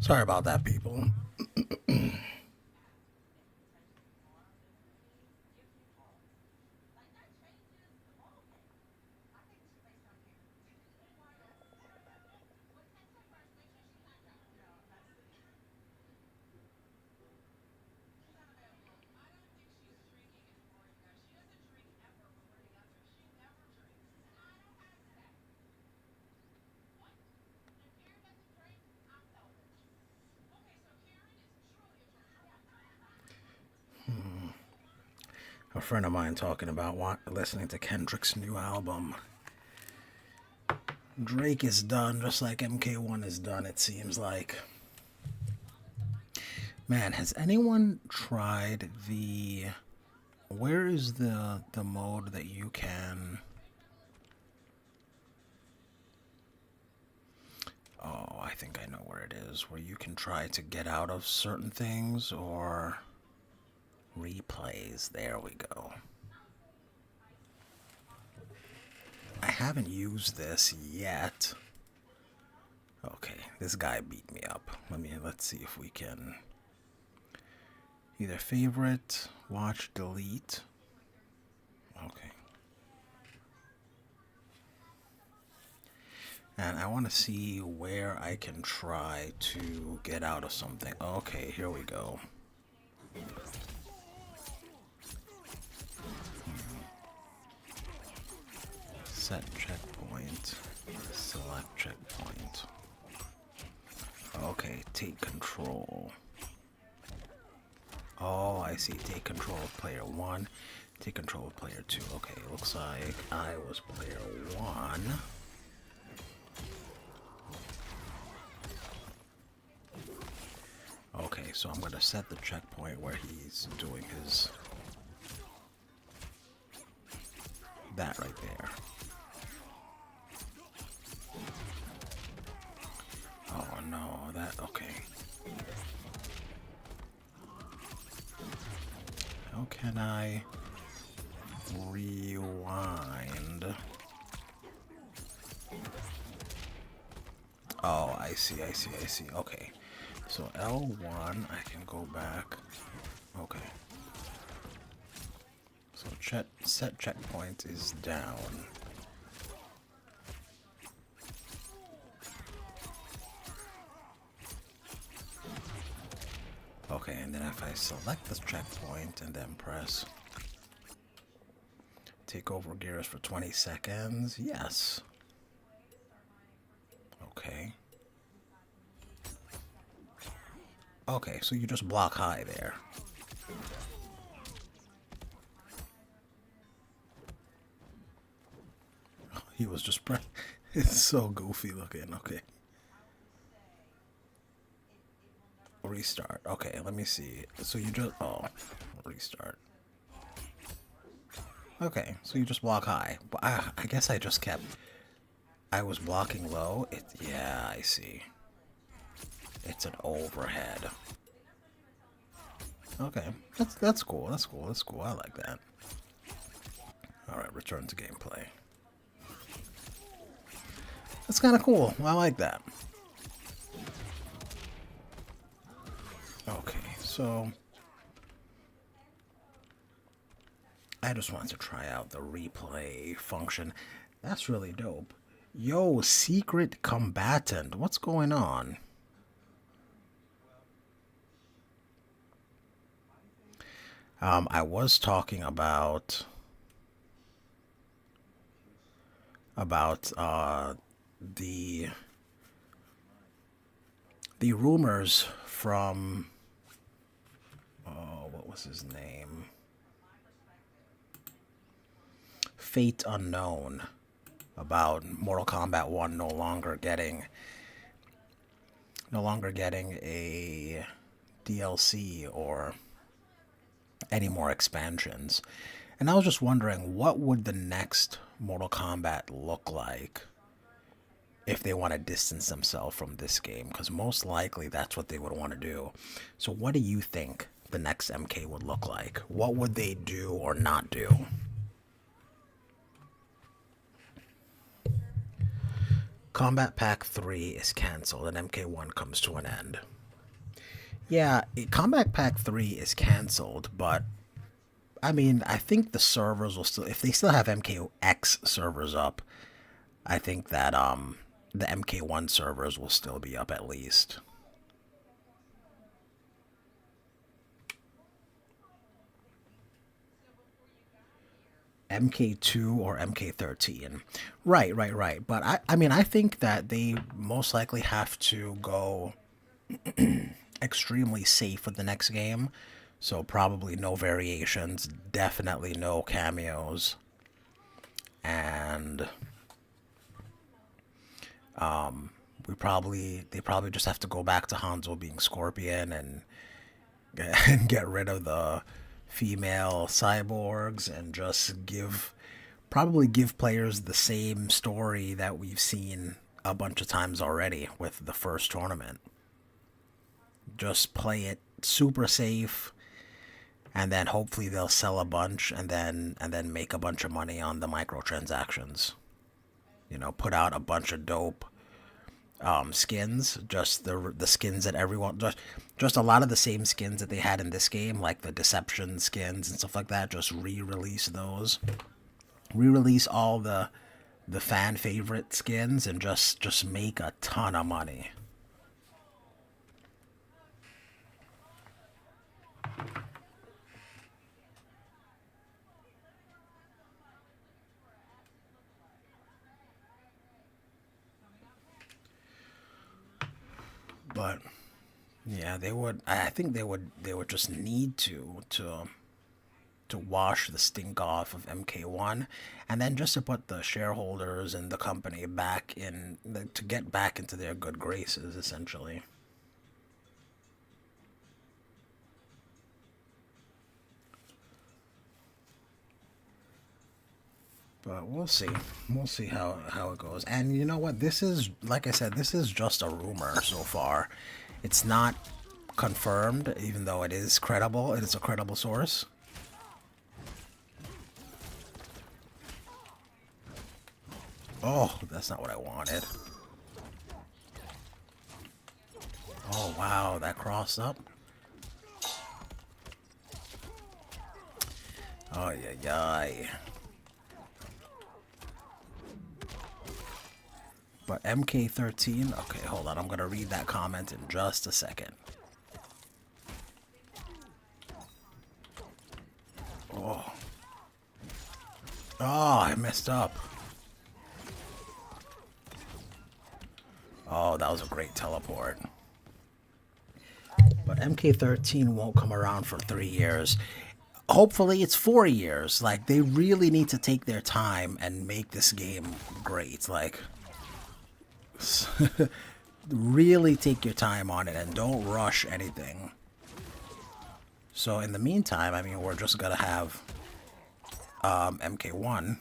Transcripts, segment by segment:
Sorry about that, people. A friend of mine talking about listening to Kendrick's new album. Drake is done, just like MK1 is done, it seems like. Man, has anyone tried the... Where is the mode that you can... Oh, I think I know where it is. Where you can try to get out of certain things or... Replays. There we go. I haven't used this yet. Okay, this guy beat me up. Let's see if we can either favorite, watch, delete. Okay. And I want to see where I can try to get out of something. Okay, here we go. Set checkpoint. Select checkpoint. Okay, take control. Oh, I see. Take control of player 1. Take control of player 2. Okay, looks like I was player 1. Okay, so I'm going to set the checkpoint where he's doing his... That right there. Oh no, okay. How can I rewind? Oh, I see. Okay. So L1, I can go back. Okay. So set checkpoint is down. Okay, and then if I select this checkpoint and then press take over gears for 20 seconds, yes. Okay. Okay, so you just block high there. He was just it's so goofy looking. Okay. Restart. Okay, let me see. So you just... Oh, restart. Okay, so you just block high. But I guess I just kept... I was blocking low. Yeah, I see. It's an overhead. Okay, that's cool. That's cool. I like that. Alright, return to gameplay. That's kind of cool. I like that. Okay, so I just wanted to try out the replay function. That's really dope. Yo, secret combatant. What's going on? I was talking about the rumors from what was his name? Fate Unknown, about Mortal Kombat 1 no longer getting a DLC or any more expansions. And I was just wondering, what would the next Mortal Kombat look like if they want to distance themselves from this game? Because most likely that's what they would want to do. So what do you think the next MK would look like? What would they do or not do? Combat Pack 3 is cancelled and MK1 comes to an end. Yeah, Combat Pack 3 is canceled, but I mean, I think the servers will still, if they still have MKX servers up, I think that the MK1 servers will still be up at least. MK2 or MK13. Right, right, right. But I mean, I think that they most likely have to go extremely safe with the next game. So probably no variations, definitely no cameos, and they probably just have to go back to Hanzo being Scorpion and get rid of the female cyborgs and just give players the same story that we've seen a bunch of times already with the first tournament. Just play it super safe, and then hopefully they'll sell a bunch and then make a bunch of money on the microtransactions. Put out a bunch of dope skins, just the skins that everyone just a lot of the same skins that they had in this game, like the deception skins and stuff like that. Just re-release those, re-release all the fan favorite skins, and just make a ton of money. But yeah, they would. I think they would just need to wash the stink off of MK1, and then just to put the shareholders and the company back in, to get back into their good graces, essentially. But we'll see. We'll see how it goes. And you know what? This is, like I said, this is just a rumor so far. It's not confirmed, even though it is credible. It is a credible source. Oh, that's not what I wanted. Oh, wow, that crossed up. Oh, yeah, yeah. But MK13, okay, hold on. I'm going to read that comment in just a second. Oh. Oh, I messed up. Oh, that was a great teleport. But MK13 won't come around for 3 years. Hopefully it's 4 years. Like, they really need to take their time and make this game great. Like, really take your time on it and don't rush anything. So in the meantime, I mean, we're just gonna have MK1.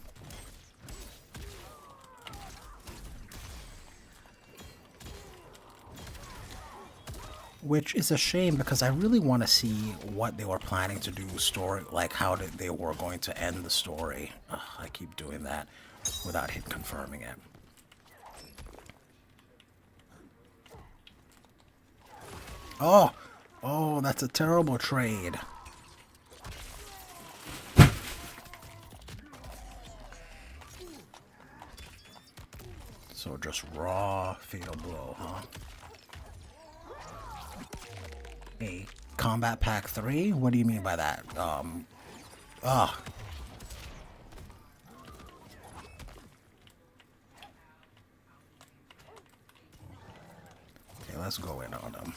Which is a shame because I really want to see what they were planning to do story, like how they were going to end the story. Ugh, I keep doing that without hit confirming it. Oh, oh, that's a terrible trade. So just raw fatal blow, huh? A combat pack 3? What do you mean by that? Ah. Okay, let's go in on them.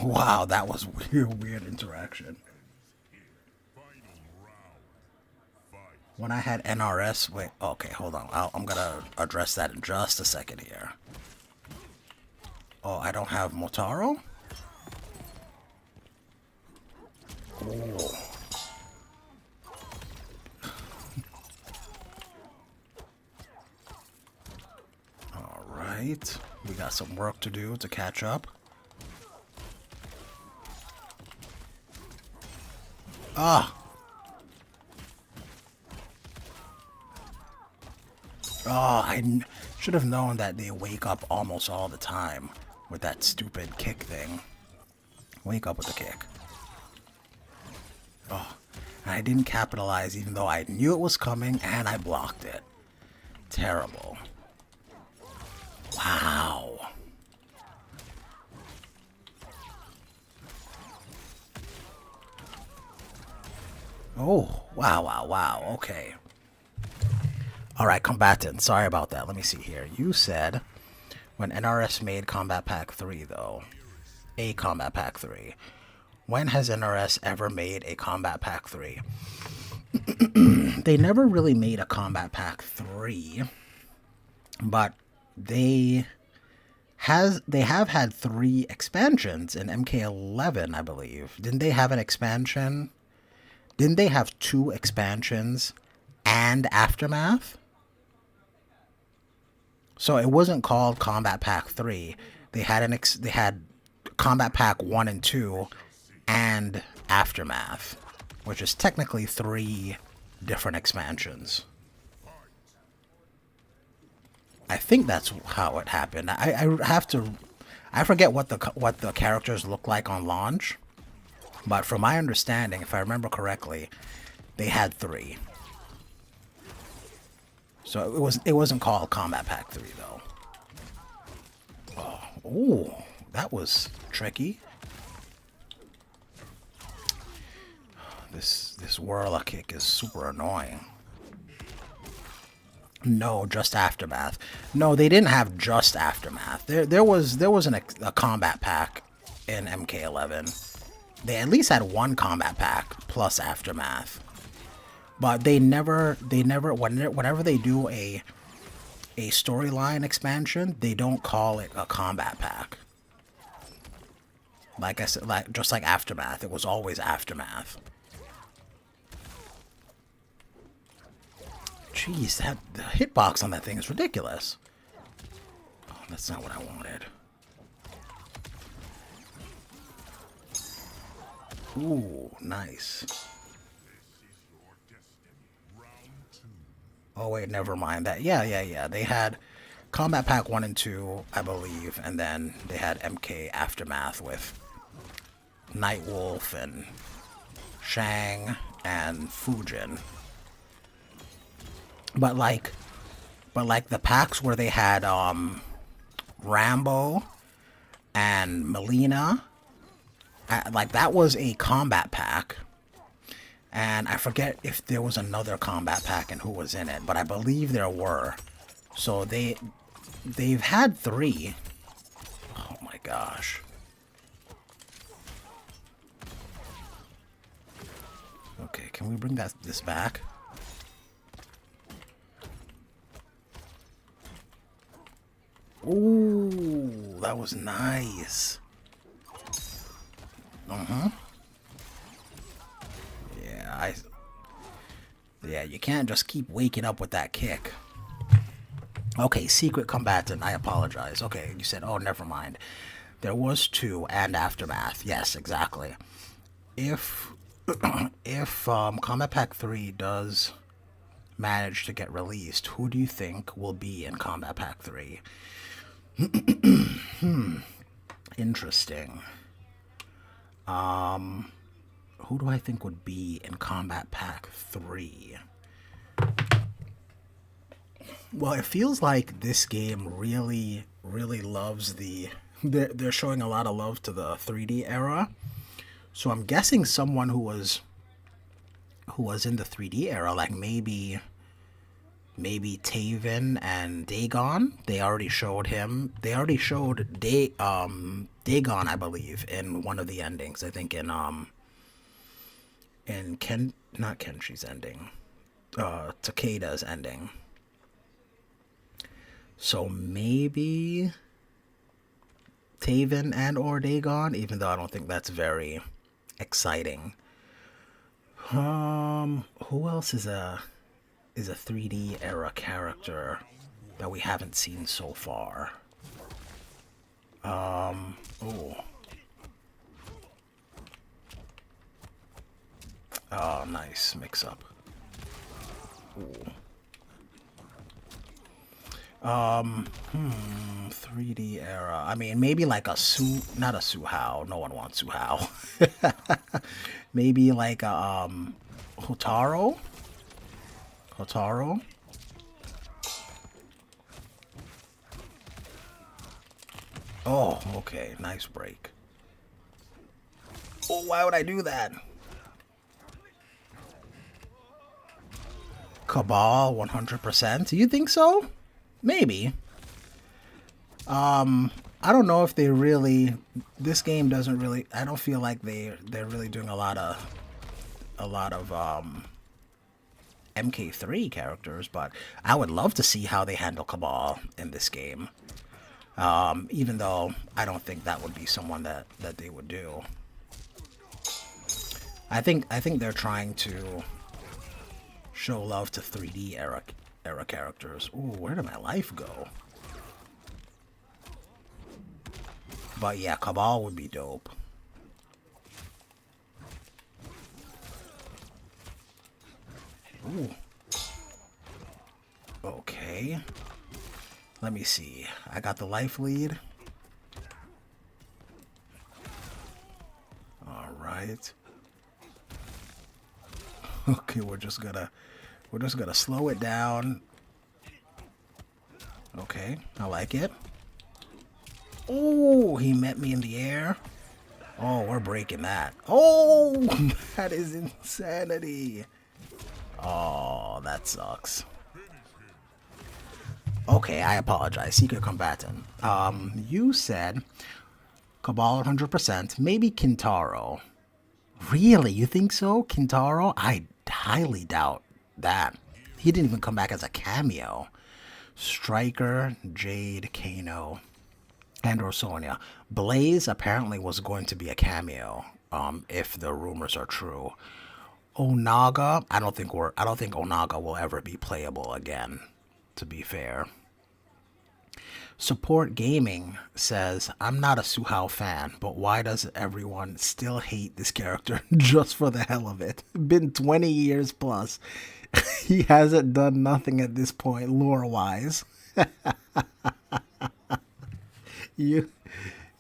Wow, that was weird interaction. When I had NRS, wait, okay, hold on. I'm gonna address that in just a second here. Oh, I don't have Motaro? Oh. Alright, we got some work to do to catch up. Ah! Oh, should have known that they wake up almost all the time with that stupid kick thing. Wake up with the kick. Oh, and I didn't capitalize even though I knew it was coming and I blocked it. Terrible. Wow. Oh, wow, wow, wow. Okay. All right, combatant. Sorry about that. Let me see here. You said when NRS made Combat Pack 3, though. A Combat Pack 3. When has NRS ever made a Combat Pack 3? They never really made a Combat Pack 3, but they have had 3 expansions in MK11, I believe. Didn't they have an expansion? Didn't they have 2 expansions and Aftermath? So it wasn't called Combat Pack 3. They had Combat Pack 1 and 2 and Aftermath, which is technically 3 different expansions. I think that's how it happened. I forget what the characters look like on launch, but from my understanding, if I remember correctly, they had 3. So it wasn't called Combat Pack 3 though. Oh, ooh, that was tricky. This Whirler kick is super annoying. No, just Aftermath. No, they didn't have just Aftermath. There was a combat pack in MK11. They at least had 1 combat pack plus Aftermath. But they never whenever they do a storyline expansion, they don't call it a combat pack. Like I said, just like Aftermath, it was always Aftermath. Jeez, the hitbox on that thing is ridiculous. Oh, that's not what I wanted. Ooh, nice. Oh wait, never mind that. Yeah. They had Combat Pack 1 and 2, I believe, and then they had MK Aftermath with Nightwolf and Shang and Fujin. But like the packs where they had Rambo and Melina, like that was a combat pack. And I forget if there was another combat pack and who was in it, but I believe there were. So they've had 3. Oh my gosh. Okay, can we bring this back? Ooh, that was nice. Yeah, you can't just keep waking up with that kick. Okay, secret combatant. I apologize. Okay, you said, oh, never mind. There was 2 and Aftermath. Yes, exactly. If Combat Pack 3 does manage to get released, who do you think will be in Combat Pack 3? Interesting. Who do I think would be in Combat Pack 3? Well, it feels like this game really, really loves they're showing a lot of love to the 3D era. So I'm guessing someone who was in the 3D era, like maybe Taven and Dagon. They already showed him. They already showed Dagon, I believe, in one of the endings. I think in not Kenshi's ending, Takeda's ending. So maybe Taven and or Dagon, even though I don't think that's very exciting. Who else is a 3D era character that we haven't seen so far? Oh, nice mix up. Ooh. 3D era. I mean, maybe like a not a Suhao. No one wants Suhao. Maybe like a Hotaro. Hotaro. Oh, okay. Nice break. Oh, why would I do that? Cabal 100%. You think so? Maybe. I don't know if they really. This game doesn't really. I don't feel like they're really doing a lot of MK3 characters, but I would love to see how they handle Cabal in this game. Even though I don't think that would be someone that they would do. I think they're trying to show love to 3D era characters. Ooh, where did my life go? But yeah, Cabal would be dope. Ooh. Okay. Let me see. I got the life lead. All right. Okay, we're just gonna slow it down. Okay, I like it. Oh, he met me in the air. Oh, we're breaking that. Oh, that is insanity. Oh, that sucks. Okay, I apologize. Secret combatant. You said Cabal 100%. Maybe Kintaro. Really? You think so? Kintaro? I highly doubt that. He didn't even come back as a cameo. Striker, Jade, Kano, and Sonya. Blaze apparently was going to be a cameo, if the rumors are true. Onaga, I don't think Onaga will ever be playable again, to be fair. Support Gaming says, I'm not a Suhao fan, but why does everyone still hate this character just for the hell of it? Been 20 years plus. He hasn't done nothing at this point, lore-wise. You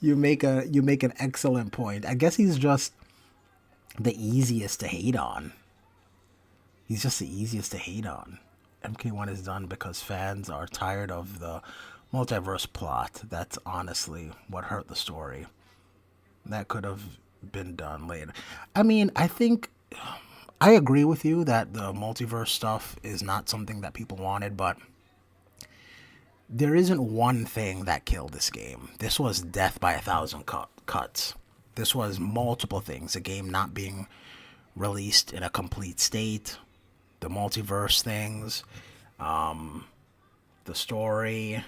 you make an excellent point. I guess he's just the easiest to hate on. He's just the easiest to hate on. MK1 is done because fans are tired of the multiverse plot. That's honestly what hurt the story. That could have been done later. I mean, I agree with you that the multiverse stuff is not something that people wanted, but there isn't one thing that killed this game. This was death by 1,000 cuts. This was multiple things. The game not being released in a complete state, the multiverse things, the story.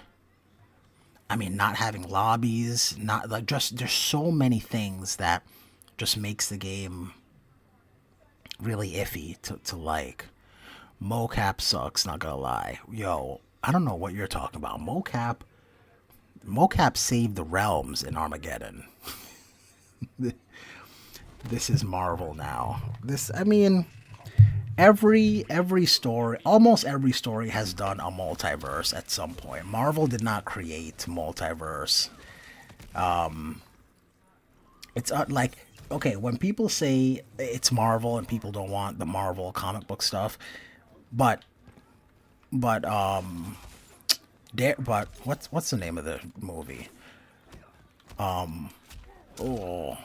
I mean, not having lobbies, not like just there's so many things that just makes the game really iffy to like. Mocap sucks, not gonna lie. Yo, I don't know what you're talking about. Mocap saved the realms in Armageddon. This is Marvel now. I mean, every story, almost every story has done a multiverse at some point. Marvel did not create multiverse. It's like, okay, when people say it's Marvel and people don't want the Marvel comic book stuff, but what's the name of the movie? Oh.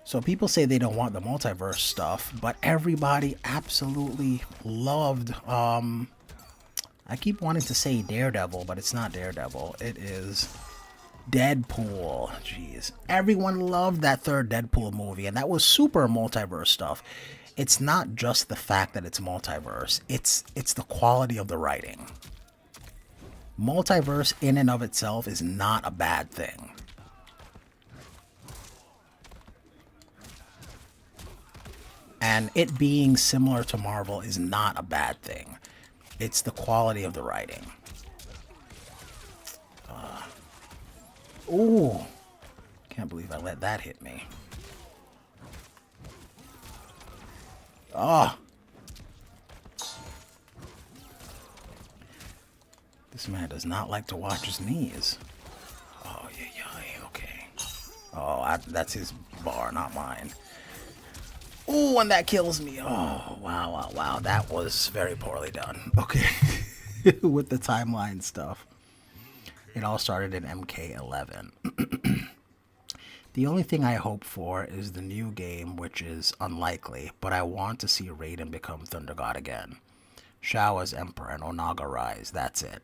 So people say they don't want the multiverse stuff, but everybody absolutely loved I keep wanting to say Daredevil, but it's not Daredevil. It is Deadpool. Jeez. Everyone loved that third Deadpool movie, and that was super multiverse stuff. It's not just the fact that it's multiverse. It's the quality of the writing. Multiverse in and of itself is not a bad thing. And it being similar to Marvel is not a bad thing. It's the quality of the writing. Ooh. Can't believe I let that hit me. Oh. This man does not like to watch his knees. Oh, yeah, yeah, okay. Oh, that's his bar, not mine. Oh, and that kills me. Oh, wow, wow, wow. That was very poorly done. Okay. With the timeline stuff. It all started in MK1. The only thing I hope for is the new game, which is unlikely, but I want to see Raiden become Thunder God again. Shao as Emperor and Onaga rise. That's it.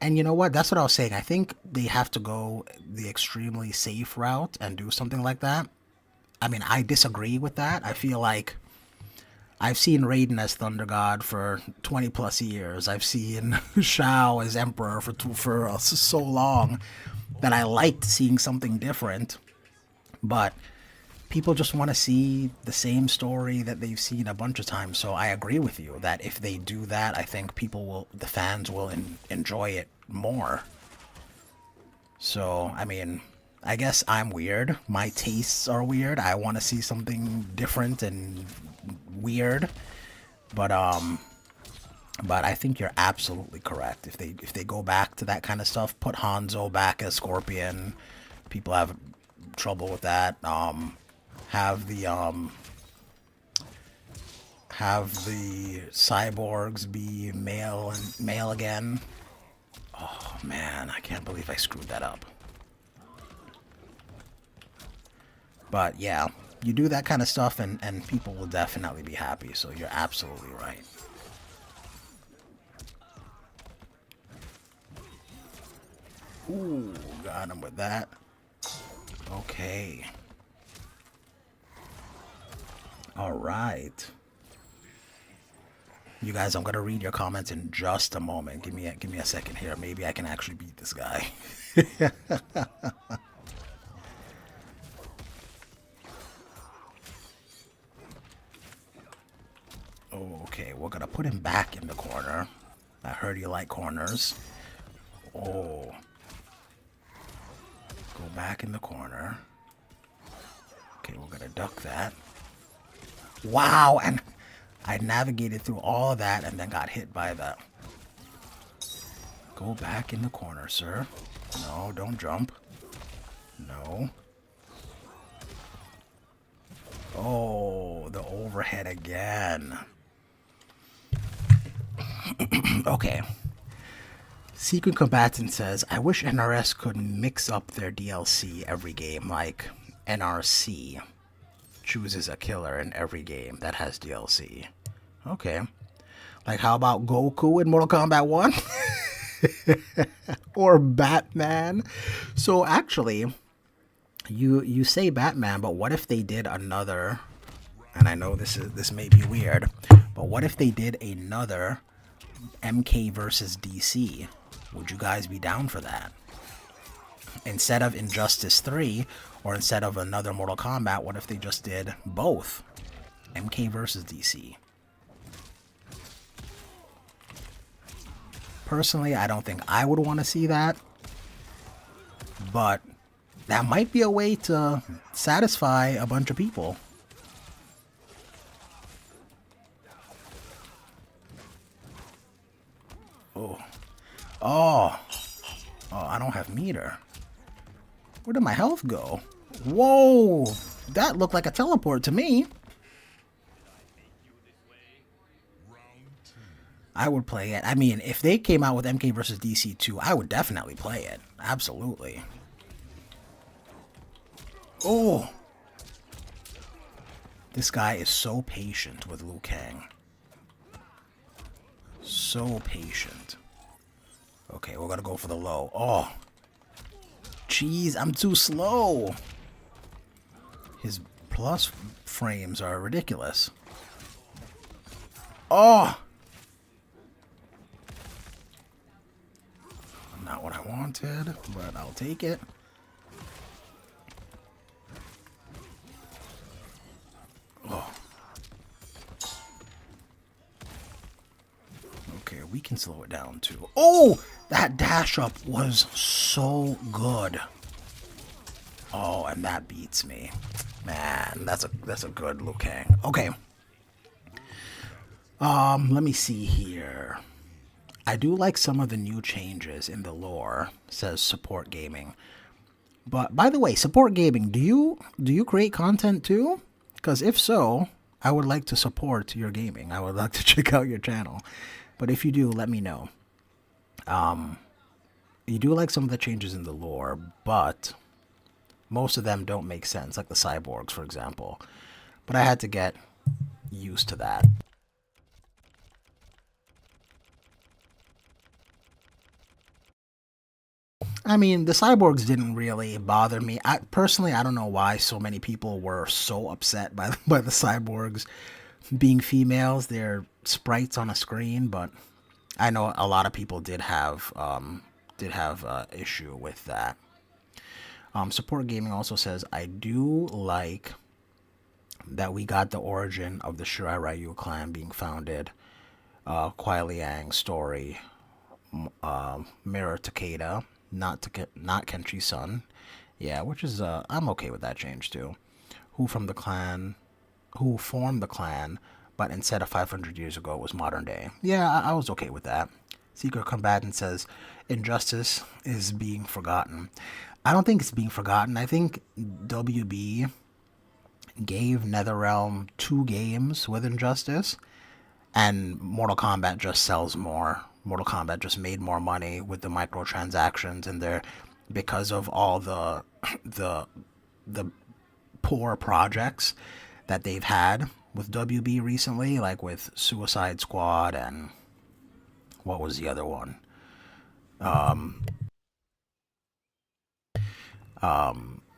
And you know what? That's what I was saying. I think they have to go the extremely safe route and do something like that. I mean, I disagree with that. I feel like I've seen Raiden as Thunder God for 20 plus years. I've seen Shao as Emperor for so long that I liked seeing something different. But people just want to see the same story that they've seen a bunch of times. So I agree with you that if they do that, I think the fans will enjoy it more. So, I mean, I guess I'm weird. My tastes are weird. I want to see something different and weird. But I think you're absolutely correct. If they go back to that kind of stuff, put Hanzo back as Scorpion. People have trouble with that. Have the cyborgs be male again. Oh man, I can't believe I screwed that up. But yeah, you do that kind of stuff and people will definitely be happy, so you're absolutely right. Ooh, got him with that. Okay. Alright. You guys, I'm gonna read your comments in just a moment. Give me a second here. Maybe I can actually beat this guy. Okay, we're gonna put him back in the corner. I heard you like corners. Oh. Go back in the corner. Okay, we're gonna duck that. Wow, and I navigated through all of that and then got hit by that. Go back in the corner, sir. No, don't jump. No. Oh, the overhead again. Okay. Secret Combatant says, I wish NRS could mix up their DLC every game, like NRC chooses a killer in every game that has DLC. Okay. Like, how about Goku in Mortal Kombat 1? Or Batman? So, actually, you say Batman, but what if they did another, and I know this may be weird, but what if they did another MK versus DC? Would you guys be down for that? Instead of Injustice 3, or instead of another Mortal Kombat, what if they just did both? MK versus DC. Personally, I don't think I would want to see that. But that might be a way to satisfy a bunch of people. Oh. Oh. Oh, I don't have meter. Where did my health go? Whoa! That looked like a teleport to me. I would play it. I mean, if they came out with MK vs. DC 2, I would definitely play it. Absolutely. Oh! This guy is so patient with Liu Kang. So patient. Okay, we're gonna go for the low. Oh! Jeez, I'm too slow! His plus frames are ridiculous. Oh! Not what I wanted, but I'll take it. Oh. Okay, we can slow it down too. Oh! That dash up was so good. Oh, and that beats me. Man, that's a good Liu Kang. Okay. Let me see here. I do like some of the new changes in the lore, says Support Gaming. But by the way, Support Gaming, do you create content too? Because if so, I would like to support your gaming. I would like to check out your channel. But if you do, let me know. You do like some of the changes in the lore, but most of them don't make sense, like the cyborgs, for example. But I had to get used to that. I mean, the cyborgs didn't really bother me. Personally, I don't know why so many people were so upset by by the cyborgs being females. They're sprites on a screen, but I know a lot of people did have issue with that. Support Gaming also says I do like that we got the origin of the Shirai Ryu clan being founded. Kuai Liang's story, Mirror Takeda, not Kenshi's son. Yeah, which is I'm okay with that change too. Who from the clan, who formed the clan, but instead of 500 years ago it was modern day. Yeah, I was okay with that. Secret Combatant says injustice is being forgotten. I don't think it's being forgotten. I think WB gave NetherRealm 2 games with Injustice, and Mortal Kombat just sells more. Mortal Kombat just made more money with the microtransactions, and they're because of all the the poor projects that they've had with WB recently, like with Suicide Squad and what was the other one?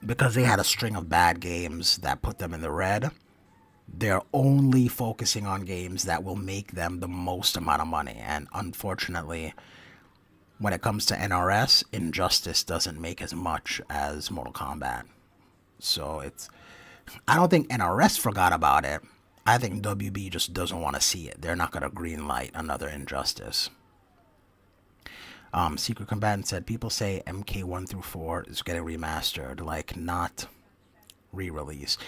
Because they had a string of bad games that put them in the red. They're only focusing on games that will make them the most amount of money, and unfortunately, when it comes to NRS, Injustice doesn't make as much as Mortal Kombat. So it's I don't think NRS forgot about it. I think WB just doesn't want to see it. They're not going to greenlight another Injustice. Secret Combatant said people say MK1 through 4 is getting remastered, like not re-released.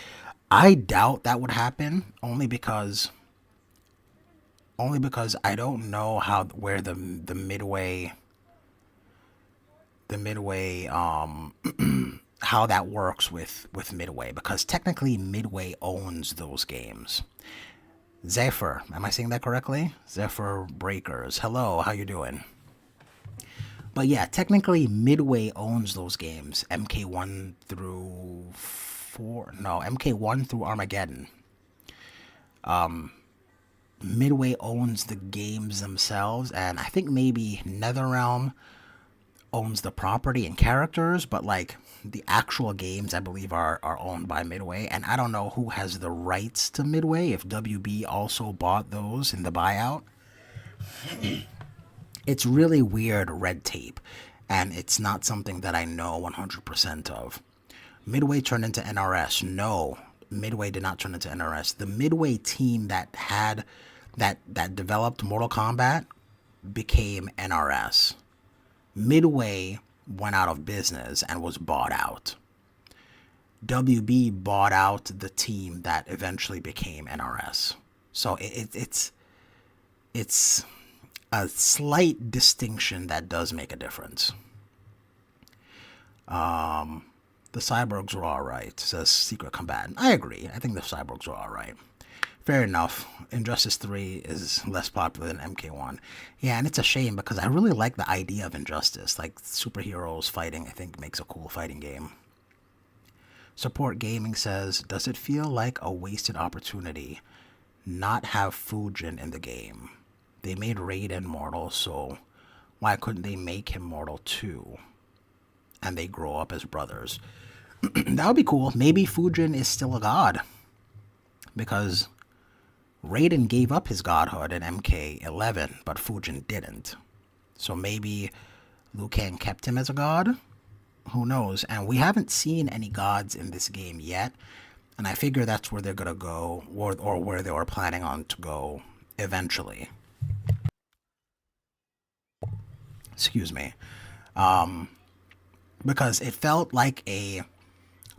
I doubt that would happen only because I don't know how where the midway how that works with Midway, because technically Midway owns those games. Zephyr, am I saying that correctly? Zephyr Breakers. Hello, how you doing? But yeah, technically Midway owns those games. MK1 through 4, no, MK1 through Armageddon. Midway owns the games themselves, and I think maybe NetherRealm owns the property and characters, but like the actual games I believe are owned by Midway, and I don't know who has the rights to Midway, if WB also bought those in the buyout. It's really weird red tape, and it's not something that I know 100% of. Midway turned into NRS. No, Midway did not turn into NRS. The Midway team that developed Mortal Kombat became NRS. Midway went out of business and was bought out. WB bought out the team that eventually became NRS. So it's a slight distinction that does make a difference. The cyborgs were alright, says Secret Combatant. I agree. I think the cyborgs were alright. Fair enough. Injustice 3 is less popular than MK1. Yeah, and it's a shame because I really like the idea of Injustice. Like, superheroes fighting, I think, makes a cool fighting game. Support Gaming says, does it feel like a wasted opportunity not have Fujin in the game? They made Raiden mortal, so why couldn't they make him mortal too? And they grow up as brothers. That would be cool. Maybe Fujin is still a god. Because Raiden gave up his godhood in MK11, but Fujin didn't. So maybe Liu Kang kept him as a god? Who knows? And we haven't seen any gods in this game yet. And I figure that's where they're going to go, or where they were planning on to go eventually. Excuse me. Because it felt like a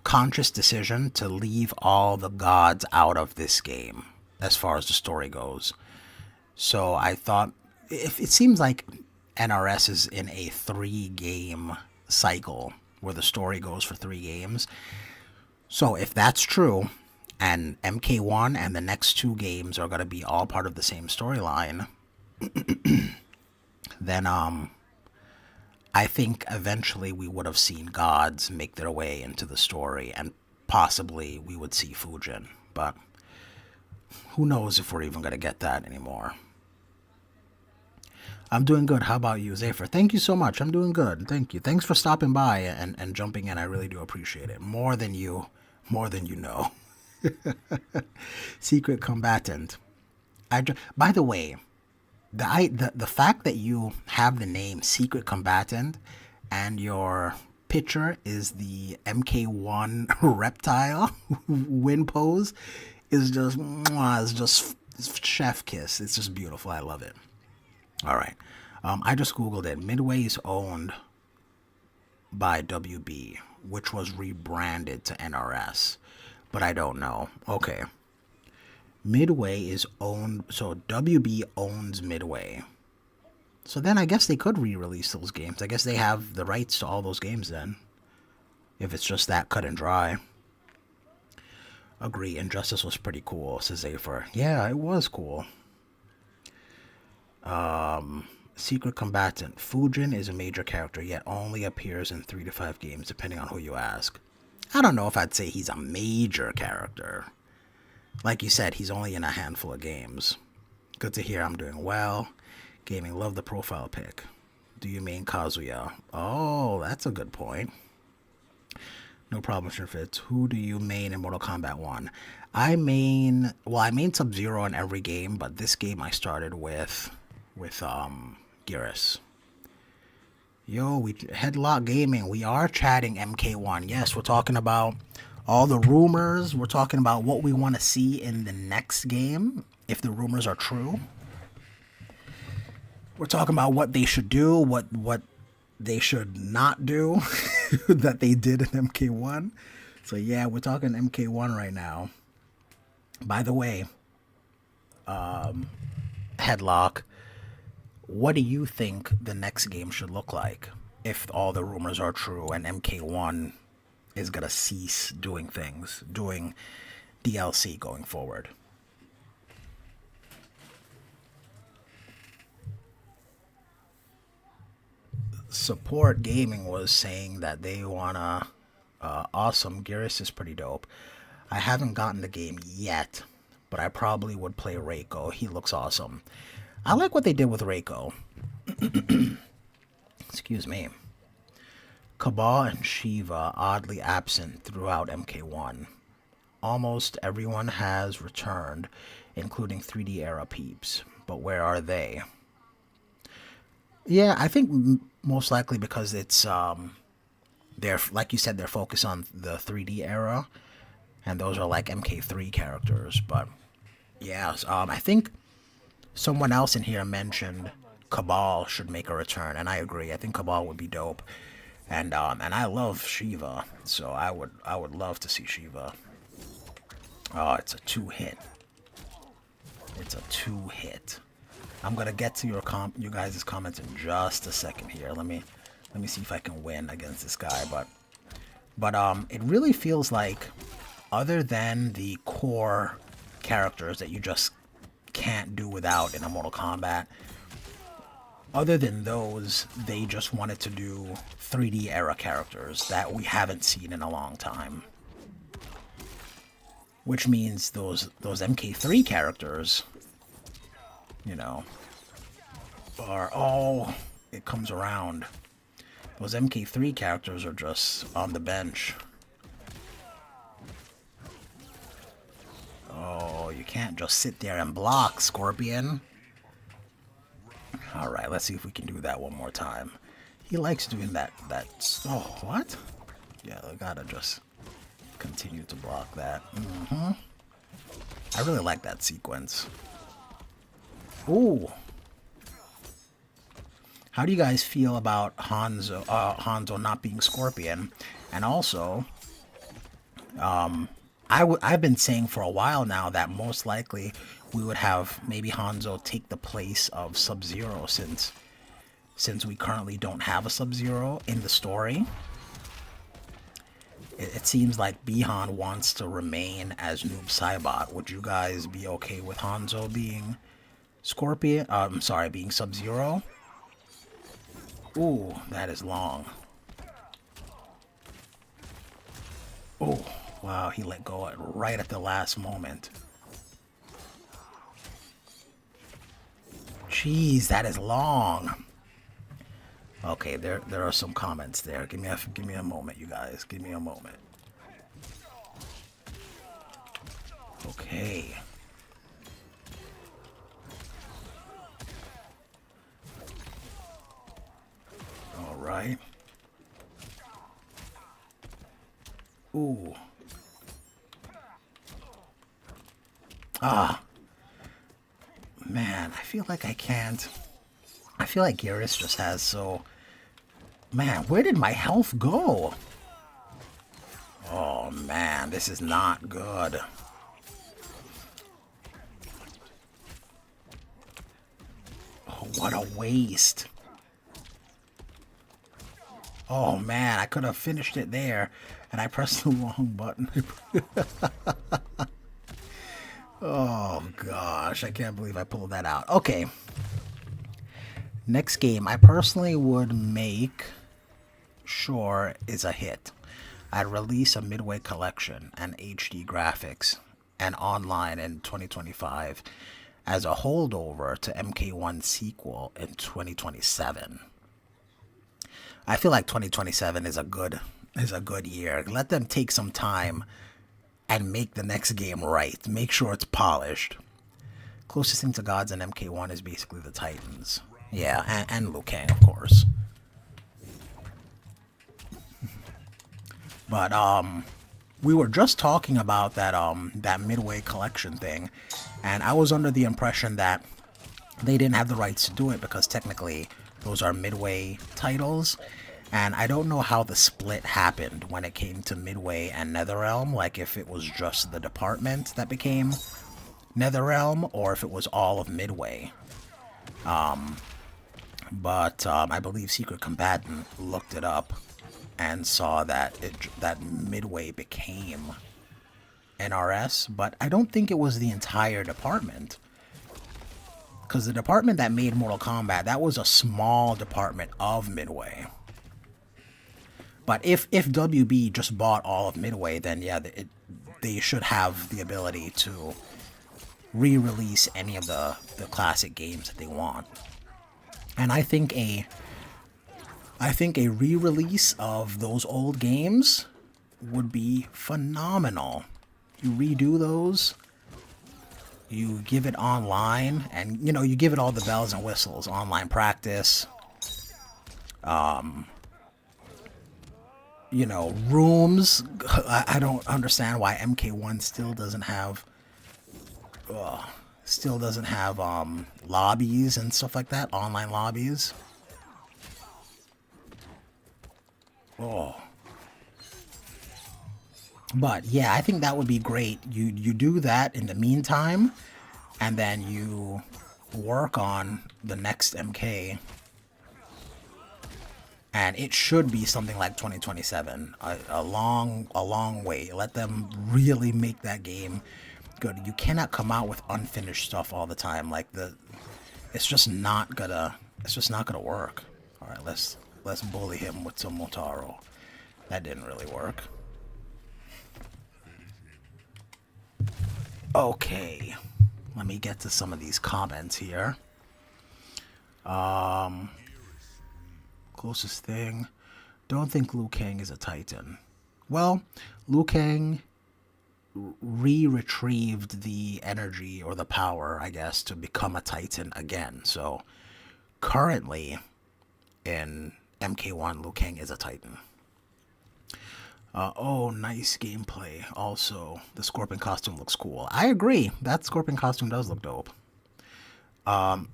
conscious decision to leave all the gods out of this game as far as the story goes. So I thought if it seems like NRS is in a 3 game cycle where the story goes for 3 games. So if that's true, and MK1 and the next 2 games are going to be all part of the same storyline, then I think eventually we would have seen gods make their way into the story, and possibly we would see Fujin. But who knows if we're even going to get that anymore. I'm doing good. How about you, Zafer? Thank you so much. I'm doing good. Thank you. Thanks for stopping by and jumping in. I really do appreciate it. More than you know. Secret combatant. By the way, the fact that you have the name Secret Combatant and your picture is the MK1 reptile win pose is just mwah, it's just chef kiss. It's just beautiful. I love it. All right. I just Googled it. Midway is owned by WB, which was rebranded to NRS, but I don't know. Okay. Midway is owned, so WB owns Midway. So then I guess they could re-release those games. I guess they have the rights to all those games then, if it's just that cut and dry. Agree, Injustice was pretty cool, says Zafer. Yeah, it was cool. Secret Combatant. Fujin is a major character, yet only appears in 3 to 5 games, depending on who you ask. I don't know if I'd say he's a major character. Like you said, he's only in a handful of games. Good to hear. I'm doing well. Gaming, love the profile pic. Do you main Kazuya? Oh, that's a good point. No problem, sure fits. Who do you main in Mortal Kombat 1? I main Sub-Zero in every game, but this game I started with Geras. Yo, we Headlock Gaming. We are chatting MK1. Yes, we're talking about all the rumors. We're talking about what we want to see in the next game, if the rumors are true. We're talking about what they should do, what they should not do that they did in MK1. So yeah, we're talking MK1 right now. By the way, Headlock, what do you think the next game should look like if all the rumors are true and MK1 is going to cease doing DLC going forward? Support Gaming was saying that they wanna awesome. Geras is pretty dope. I haven't gotten the game yet, but I probably would play Reiko. He looks awesome. I like what they did with Reiko. Excuse me. Cabal and Shiva oddly absent throughout MK1. Almost everyone has returned, including 3D era peeps. But where are they? Yeah, I think most likely because it's they're like you said, they're focused on the 3D era, and those are like MK3 characters. But yeah, I think someone else in here mentioned Cabal should make a return, and I agree. I think Cabal would be dope, and I love Shiva, so I would love to see Shiva. Oh, it's a 2-hit. It's a 2-hit. I'm gonna get to you guys' comments in just a second here. Let me see if I can win against this guy, but it really feels like, other than the core characters that you just can't do without in a Mortal Kombat, other than those, they just wanted to do 3D era characters that we haven't seen in a long time. Which means those MK3 characters, you know, it comes around. Those MK3 characters are just on the bench. Oh, you can't just sit there and block, Scorpion. Alright, let's see if we can do that one more time. He likes doing that. Oh, what? Yeah, I gotta just continue to block that. I really like that sequence. Ooh. How do you guys feel about Hanzo not being Scorpion? And also, I've been saying for a while now that most likely we would have maybe Hanzo take the place of Sub-Zero, since we currently don't have a Sub-Zero in the story. It seems like Bihan wants to remain as Noob Saibot. Would you guys be okay with Hanzo being Scorpion? I'm sorry, being Sub-Zero? Ooh, that is long. Oh, wow, he let go right at the last moment. Jeez, that is long. Okay, there are some comments there. Give me a moment, you guys. Give me a moment. Okay. All right. Ooh. Ah. Man, I feel like I can't. I feel like Garrus just has so... Man, where did my health go? Oh, man, this is not good. Oh, what a waste. Oh, man, I could have finished it there, and I pressed the wrong button. Oh, gosh, I can't believe I pulled that out. Okay. Next game, I personally would make sure is a hit. I'd release a Midway collection and HD graphics and online in 2025 as a holdover to MK1 sequel in 2027. I feel like 2027 is a good year. Let them take some time and make the next game right. Make sure it's polished. Closest thing to gods in MK1 is basically the Titans. Yeah, and Liu Kang, of course. But we were just talking about that Midway collection thing, and I was under the impression that they didn't have the rights to do it because technically those are Midway titles, and I don't know how the split happened when it came to Midway and NetherRealm, like if it was just the department that became NetherRealm or if it was all of Midway. But I believe Secret Combatant looked it up and saw that that Midway became NRS, but I don't think it was the entire department. Because the department that made Mortal Kombat, that was a small department of Midway. But if WB just bought all of Midway, then yeah, they should have the ability to re-release any of the classic games that they want. And I think a re-release of those old games would be phenomenal. You redo those, you give it online, and you know, you give it all the bells and whistles, online practice, you know, rooms. I don't understand why MK1 still doesn't have lobbies and stuff like that, online lobbies. Oh. But yeah, I think that would be great. You do that in the meantime, and then you work on the next MK, and it should be something like 2027. A long way. Let them really make that game good. You cannot come out with unfinished stuff all the time. Like it's just not gonna work. All right, let's bully him with some Motaro. That didn't really work. Okay, let me get to some of these comments here. Closest thing. Don't think Liu Kang is a Titan. Well, Liu Kang retrieved the energy or the power, I guess, to become a Titan again. So currently in MK1, Liu Kang is a Titan. Oh, nice gameplay. Also, the Scorpion costume looks cool. I agree. That Scorpion costume does look dope. Far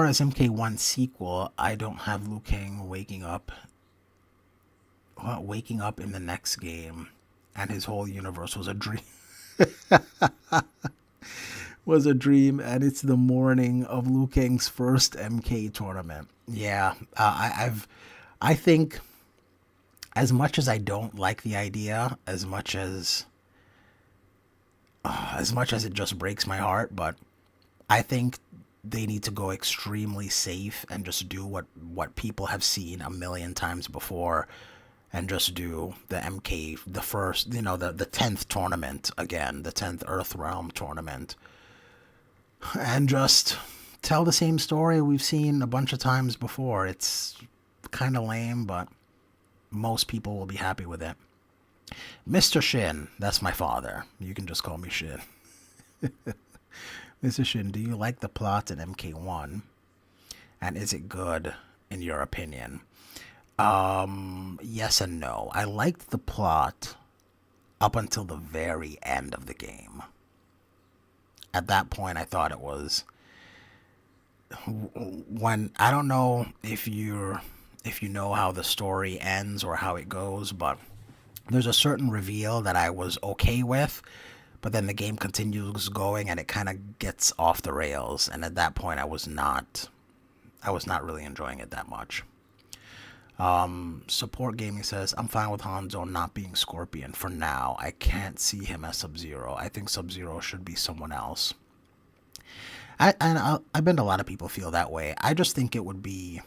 as MK1 sequel, I don't have Liu Kang waking up in the next game, and his whole universe was a dream. Was a dream, and it's the morning of Liu Kang's first MK tournament. Yeah, I think as much as I don't like the idea, as much as it just breaks my heart, but I think they need to go extremely safe and just do what people have seen a million times before, and just do the MK, the first, the 10th tournament again, the 10th Earth Realm tournament, and just tell the same story we've seen a bunch of times before. It's kind of lame, but most people will be happy with it. Mr. Shin, that's my father. You can just call me Shin. Mr. Shin, do you like the plot in MK1? And is it good in your opinion? Yes and no. I liked the plot up until the very end of the game. At that point, I thought it was when I don't know if you know how the story ends or how it goes, but there's a certain reveal that I was okay with, but then the game continues going and it kind of gets off the rails, and at that point I was not really enjoying it that much. Support Gaming says, I'm fine with Hanzo not being Scorpion for now. I can't see him as Sub-Zero. I think Sub-Zero should be someone else. I bet a lot of people feel that way. I just think it would be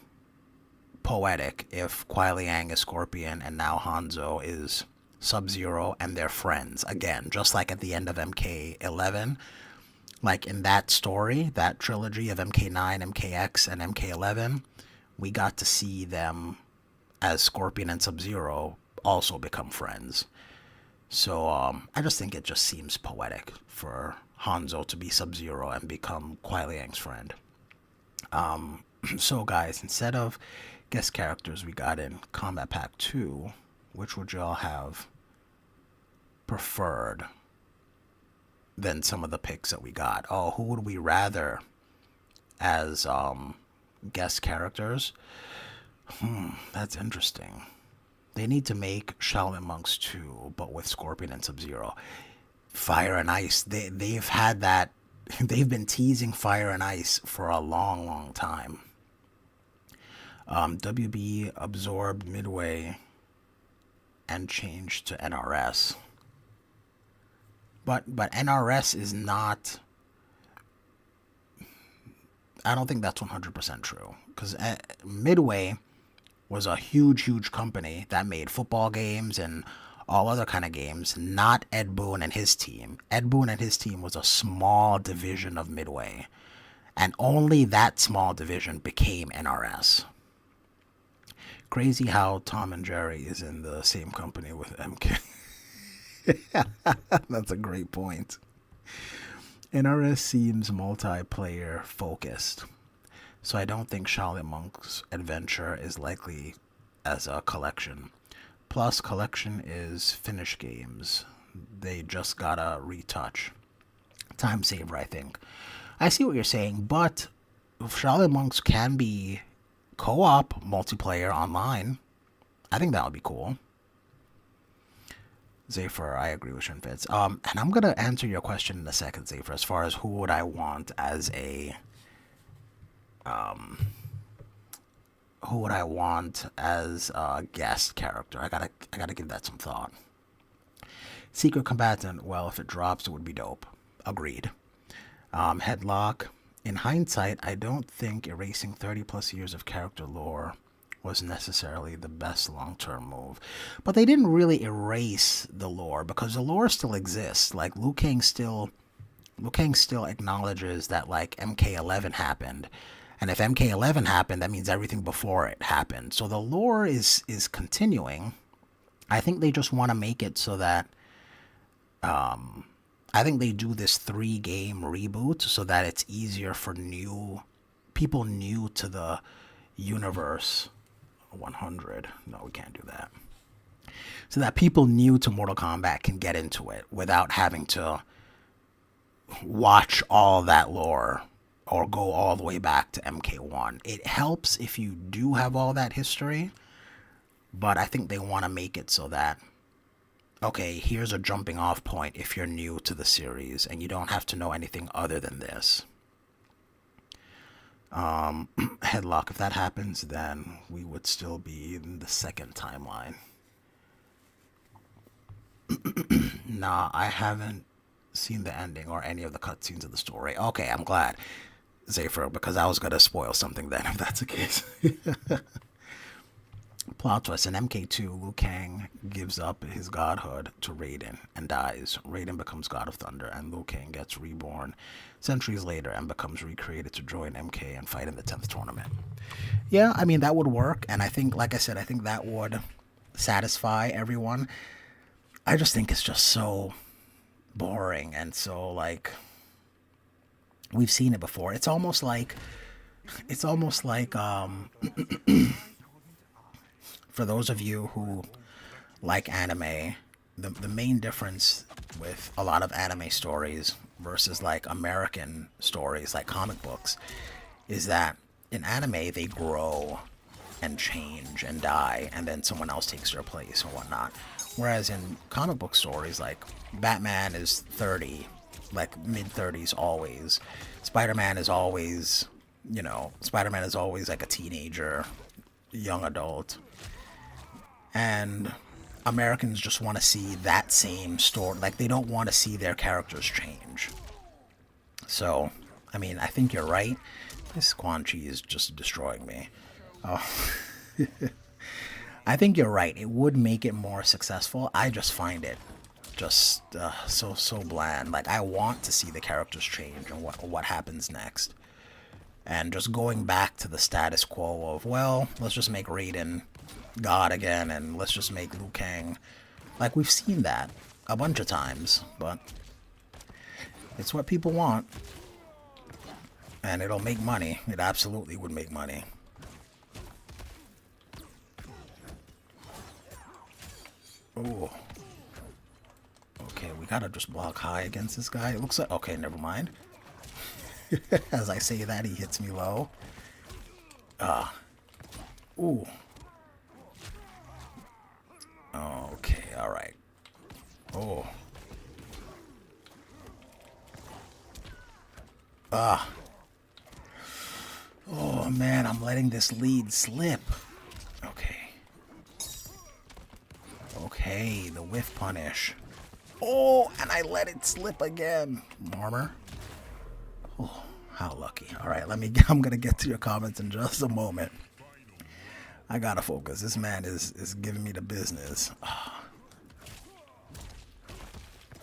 poetic if Kuai Liang is Scorpion and now Hanzo is Sub-Zero and they're friends again, just like at the end of MK11. Like in that story, that trilogy of MK9, MKX, and MK11, we got to see them as Scorpion and Sub-Zero also become friends. So I just think it just seems poetic for Hanzo to be Sub-Zero and become Kuai Liang's friend. So guys, instead of guest characters we got in Combat Pack 2, which would y'all have preferred than some of the picks that we got? Oh, who would we rather as guest characters? That's interesting. They need to make Shaolin Monks 2, but with Scorpion and Sub-Zero. Fire and Ice, they've had that. They've been teasing Fire and Ice for a long, long time. WB absorbed Midway and changed to NRS. But NRS is not. I don't think that's 100% true, because Midway was a huge company that made football games and all other kind of games, not Ed Boon and his team. Ed Boon and his team was a small division of Midway, and only that small division became NRS. Crazy how Tom and Jerry is in the same company with MK. That's a great point. NRS seems multiplayer focused, so I don't think Shaolin Monk's Adventure is likely as a collection. Plus, collection is finished games. They just gotta retouch. Time saver, I think. I see what you're saying, but Shaolin Monks can be co-op multiplayer online. I think that would be cool. Zafer, I agree with Shinfitz. And I'm gonna answer your question in a second, Zafer, as far as who would I want as a guest character. I gotta give that some thought. Secret Combatant, well, if it drops, it would be dope. Agreed. Headlock. In hindsight, I don't think erasing 30 plus years of character lore was necessarily the best long-term move. But they didn't really erase the lore, because the lore still exists. Like, Liu Kang still acknowledges that, like, MK11 happened. And if MK11 happened, that means everything before it happened. So the lore is continuing. I think they just want to make it so that I think they do this 3-game reboot so that it's easier for people new to the universe. 100. No, we can't do that. So that people new to Mortal Kombat can get into it without having to watch all that lore or go all the way back to MK1. It helps if you do have all that history, but I think they want to make it so that Okay, here's a jumping off point if you're new to the series and you don't have to know anything other than this. Headlock, if that happens, then we would still be in the second timeline. Nah, I haven't seen the ending or any of the cutscenes of the story. Okay, I'm glad, Zephyr, because I was gonna spoil something then if that's the case. Plot twist: in MK2, Liu Kang gives up his godhood to Raiden and dies. Raiden becomes God of Thunder, and Liu Kang gets reborn centuries later and becomes recreated to join MK and fight in the 10th tournament. Yeah, I mean, that would work, and I think, like I said, I think that would satisfy everyone. I just think it's just so boring and so, like, we've seen it before. It's almost like for those of you who like anime, the main difference with a lot of anime stories versus like American stories like comic books is that in anime they grow and change and die and then someone else takes their place or whatnot. Whereas in comic book stories, like Batman is 30, like mid 30s always. Spider-Man is always, Spider-Man is always like a teenager, young adult. And Americans just want to see that same story. Like, they don't want to see their characters change. So, I mean, I think you're right. This Quan Chi is just destroying me. Oh. I think you're right. It would make it more successful. I just find it just so bland. Like, I want to see the characters change and what happens next. And just going back to the status quo of, well, let's just make Raiden God again, and let's just make Liu Kang. Like, we've seen that a bunch of times, but it's what people want. And it'll make money. It absolutely would make money. Oh. Okay, we gotta just block high against this guy. It looks like... Okay, never mind. As I say that, he hits me low. Ooh. Okay, alright. Oh. Oh, man, I'm letting this lead slip. Okay. Okay, the whiff punish. Oh, and I let it slip again. Armor. Oh, how lucky. Alright, I'm gonna get to your comments in just a moment. I gotta focus. This man is giving me the business. Oh.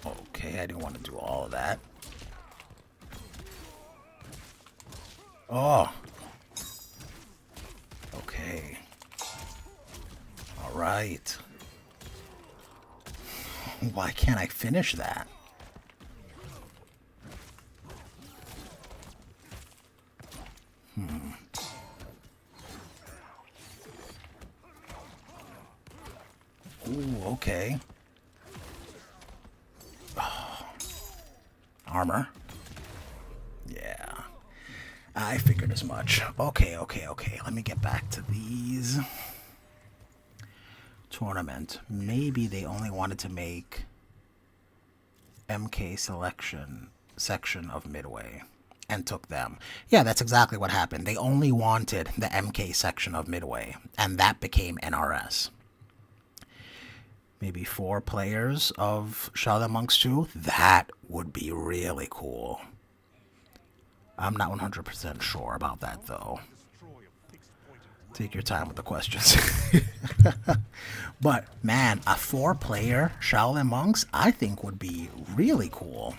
Okay, I didn't want to do all of that. Oh. Okay. All right. Why can't I finish that? Ooh, okay. Oh. Armor. Yeah. I figured as much. Okay. Let me get back to these. Tournament. Maybe they only wanted to make MK section of Midway and took them. Yeah, that's exactly what happened. They only wanted the MK section of Midway, and that became NRS. Maybe 4 players of Shaolin Monks 2. That would be really cool. I'm not 100% sure about that, though. Take your time with the questions. But, man, a 4-player Shaolin Monks, I think would be really cool.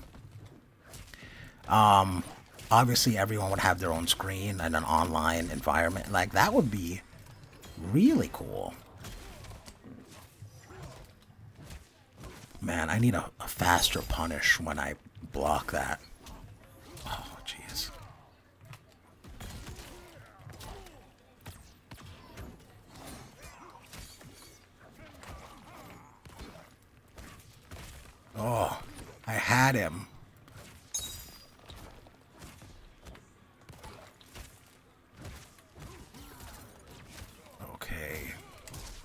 Obviously, everyone would have their own screen and an online environment. Like, that would be really cool. Man, I need a faster punish when I block that. Oh, jeez. Oh, I had him. Okay.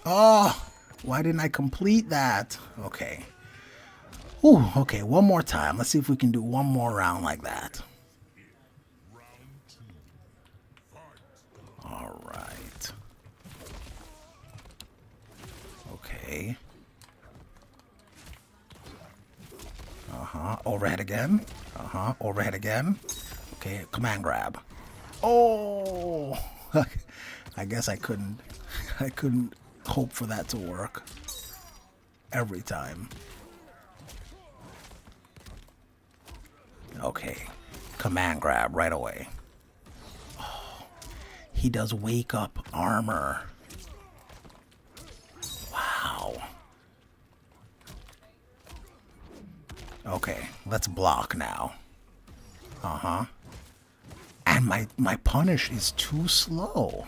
Oh, Why didn't I complete that? Okay. Ooh, okay, one more time. Let's see if we can do one more round like that. All right. Okay. Overhead again. Overhead again. Okay, command grab. Oh! I guess I couldn't hope for that to work every time. Okay. Command grab right away. Oh, he does wake up armor. Wow. Okay, let's block now. And my punish is too slow.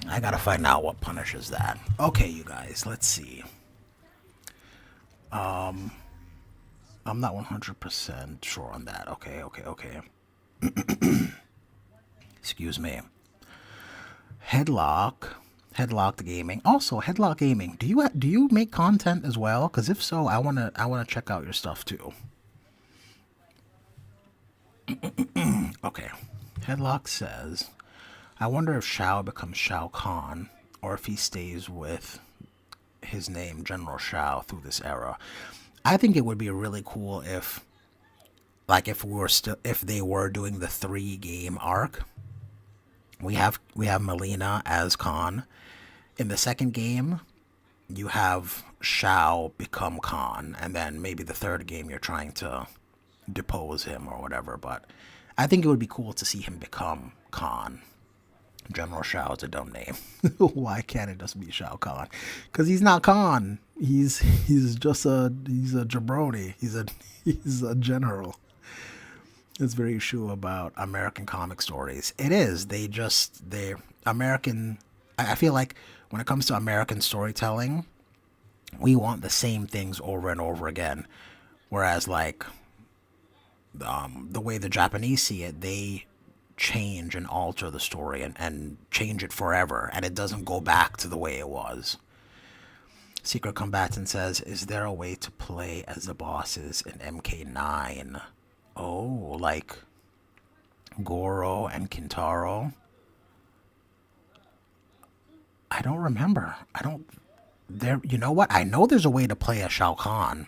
I gotta find out what punishes that. Okay, you guys, let's see. I'm not 100% sure on that. Okay. Excuse me. Headlocked gaming. Also, Headlock gaming. Do you make content as well? Because if so, I wanna check out your stuff too. Okay. Headlock says, I wonder if Shao becomes Shao Kahn, or if he stays with his name, General Shao, through this era. I think it would be really cool if, like, if they were doing the 3-game arc. We have Melina as Khan. In the second game, you have Shao become Khan, and then maybe the third game you're trying to depose him or whatever. But I think it would be cool to see him become Khan. General Shao is a dumb name. Why can't it just be Shao Kahn? Because he's not Khan. He's just a jabroni. He's a general. It's very true about American comic stories. It is. They're American. I feel like when it comes to American storytelling, we want the same things over and over again. Whereas, like, the way the Japanese see it, they change and alter the story and change it forever, and it doesn't go back to the way it was. Secret Combatant says, is there a way to play as the bosses in MK9? Oh, like Goro and Kintaro? I don't remember. You know what? I know there's a way to play as Shao Kahn,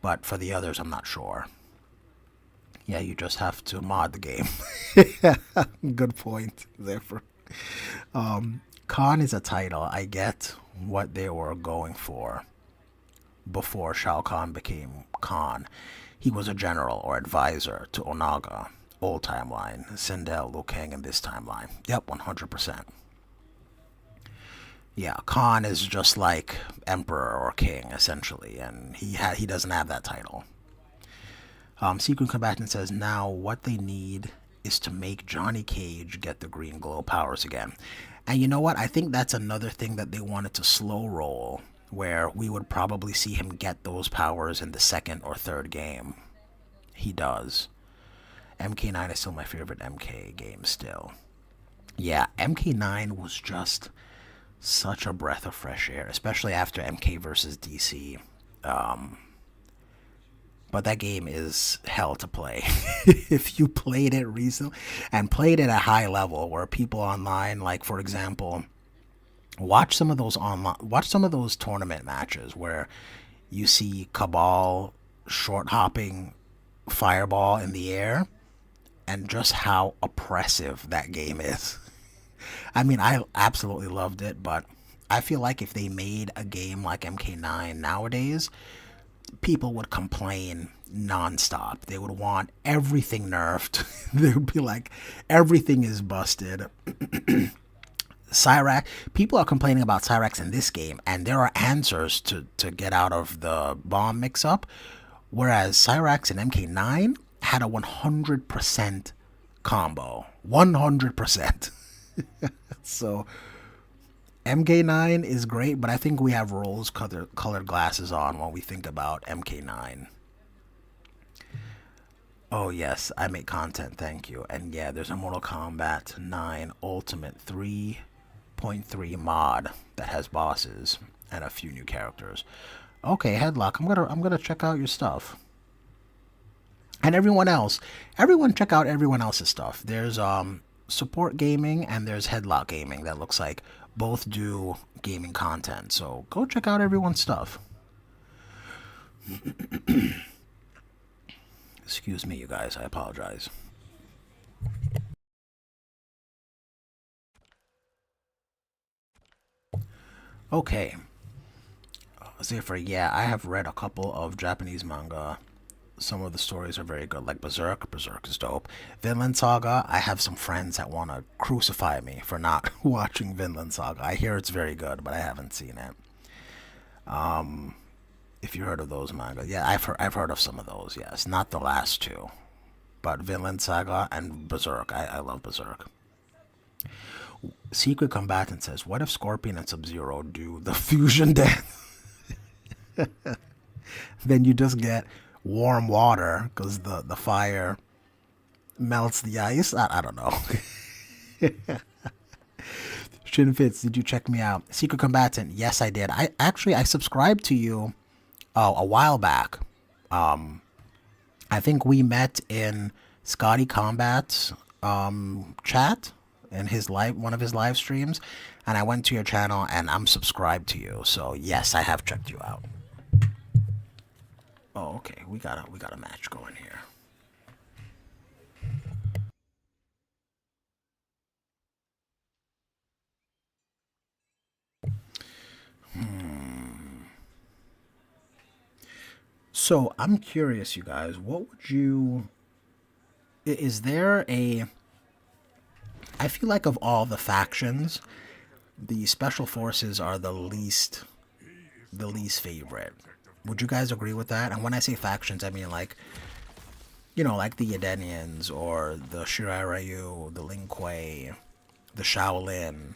but for the others, I'm not sure. Yeah, you just have to mod the game. Good point there. Khan is a title. I get what they were going for. Before Shao Kahn became Khan, he was a general or advisor to Onaga, old timeline, Sindel, Liu Kang in this timeline. Yep, 100%. Yeah, Khan is just like emperor or king essentially, and he doesn't have that title. Secret Combatant says, now what they need is to make Johnny Cage get the green glow powers again. And you know what? I think that's another thing that they wanted to slow roll, where we would probably see him get those powers in the second or third game. He does. MK9 is still my favorite MK game still. Yeah, MK9 was just such a breath of fresh air, especially after MK versus DC. But that game is hell to play. If you played it recently and played it at a high level, where people online, like for example, watch some of those tournament matches where you see Cabal short hopping Fireball in the air, and just how oppressive that game is. I mean, I absolutely loved it, but I feel like if they made a game like MK9 nowadays, people would complain nonstop. They would want everything nerfed. They would be like, everything is busted. Cyrax, people are complaining about Cyrax in this game, and there are answers to get out of the bomb mix-up, whereas Cyrax in MK9 had a 100% combo. 100%. So MK9 is great, but I think we have rose-colored glasses on when we think about MK9. Oh yes, I make content, thank you. And yeah, there's a Mortal Kombat 9 Ultimate 3 0.3 mod that has bosses and a few new characters. Okay, Headlock, I'm gonna check out your stuff. And everyone else, everyone check out everyone else's stuff. There's Support Gaming and there's Headlock Gaming that looks like both do gaming content. So go check out everyone's stuff. Excuse me, you guys, I apologize. Okay. Zephyr, yeah, I have read a couple of Japanese manga. Some of the stories are very good, like Berserk. Berserk is dope. Vinland Saga, I have some friends that want to crucify me for not watching Vinland Saga. I hear it's very good, but I haven't seen it. If you heard of those manga, yeah, I've heard of some of those. Yes, not the last two, but Vinland Saga and Berserk. I love Berserk. Secret Combatant says, "What if Scorpion and Sub-Zero do the fusion dance? Then you just get warm water because the fire melts the ice." I don't know. Shin Fitz, did you check me out? Secret Combatant, yes, I did. I subscribed to you a while back. I think we met in Scotty Combat's chat in his one of his live streams, and I went to your channel and I'm subscribed to you. So yes, I have checked you out. Oh, okay. We got a match going here. So I'm curious, you guys. What would you? Is there a? I feel like of all the factions, the special forces are the least favorite. Would you guys agree with that? And when I say factions, I mean like, you know, like the Edenians or the Shiraryu, the Lin Kuei, the Shaolin.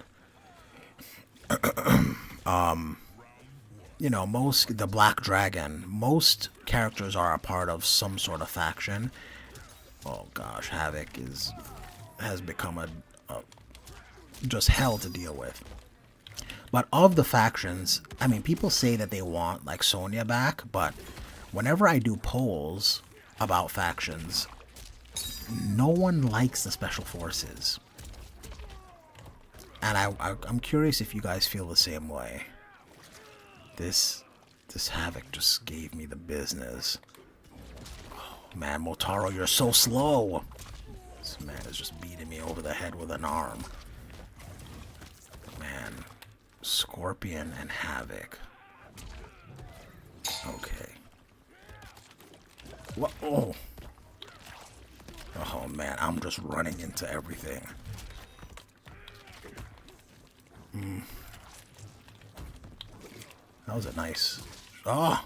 You know, the Black Dragon. Most characters are a part of some sort of faction. Oh gosh, Havoc has become a just hell to deal with. But of the factions, I mean, people say that they want like Sonya back, but whenever I do polls about factions, no one likes the special forces. And I'm curious if you guys feel the same way. This Havoc just gave me the business. Oh, man, Motaro, you're so slow. This man is just beating me over the head with an arm. Man, Scorpion and Havoc. Okay. What? Oh. Oh man, I'm just running into everything. That was a nice... Oh!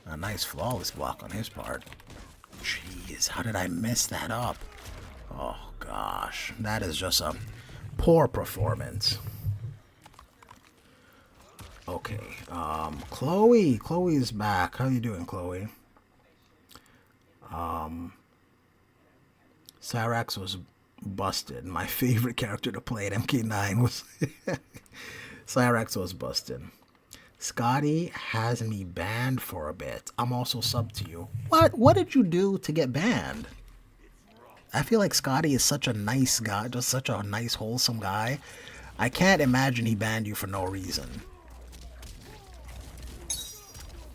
A nice flawless block on his part. Jeez, how did I mess that up? Oh gosh, that is just a poor performance. Okay, Chloe. Chloe is back. How you doing, Chloe? Cyrax was busted. My favorite character to play at MK9 was... Cyrax was busted. Scotty has me banned for a bit. I'm also sub to you. What? What did you do to get banned? I feel like Scotty is such a nice guy, just such a nice, wholesome guy. I can't imagine he banned you for no reason.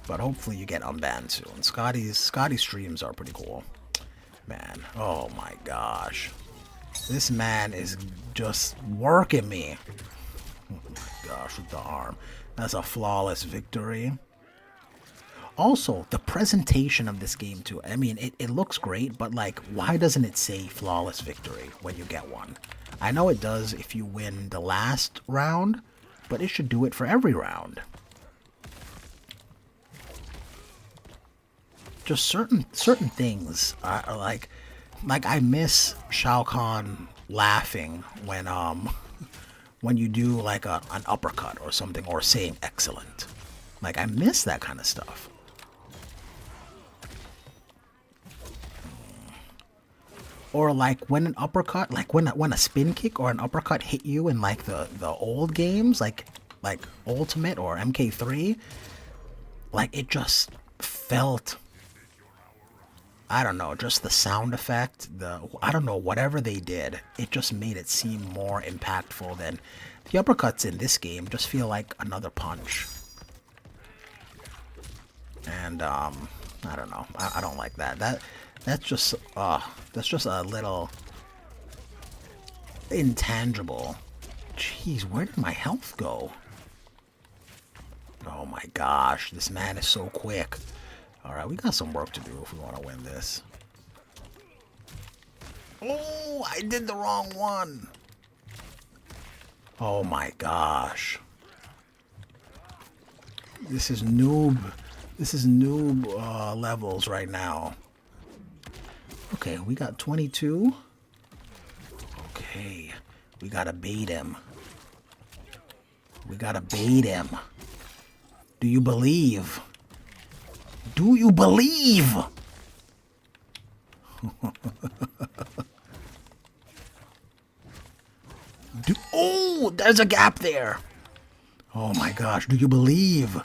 But hopefully you get unbanned soon. Scotty's streams are pretty cool. Man, oh my gosh. This man is just working me. Oh my gosh, with the arm. That's a flawless victory. Also, the presentation of this game too. I mean, it looks great, but like, why doesn't it say flawless victory when you get one? I know it does if you win the last round, but it should do it for every round. Just certain things are like I miss Shao Kahn laughing when you do like an uppercut or something, or saying excellent. Like, I miss that kind of stuff. Or like when an uppercut, like when a spin kick or an uppercut hit you in like the old games, like Ultimate or MK3, like it just felt, I don't know, just the sound effect, the, I don't know, whatever they did, it just made it seem more impactful than the uppercuts in this game just feel like another punch. And I don't know, I don't like that. That's just a little intangible. Jeez, where did my health go? Oh my gosh, this man is so quick. Alright, we got some work to do if we want to win this. Oh, I did the wrong one. Oh my gosh. This is noob. This is noob levels right now. Okay, we got 22. Okay, we gotta bait him. We gotta bait him. Do you believe? Do you believe? Oh, there's a gap there. Oh my gosh, do you believe?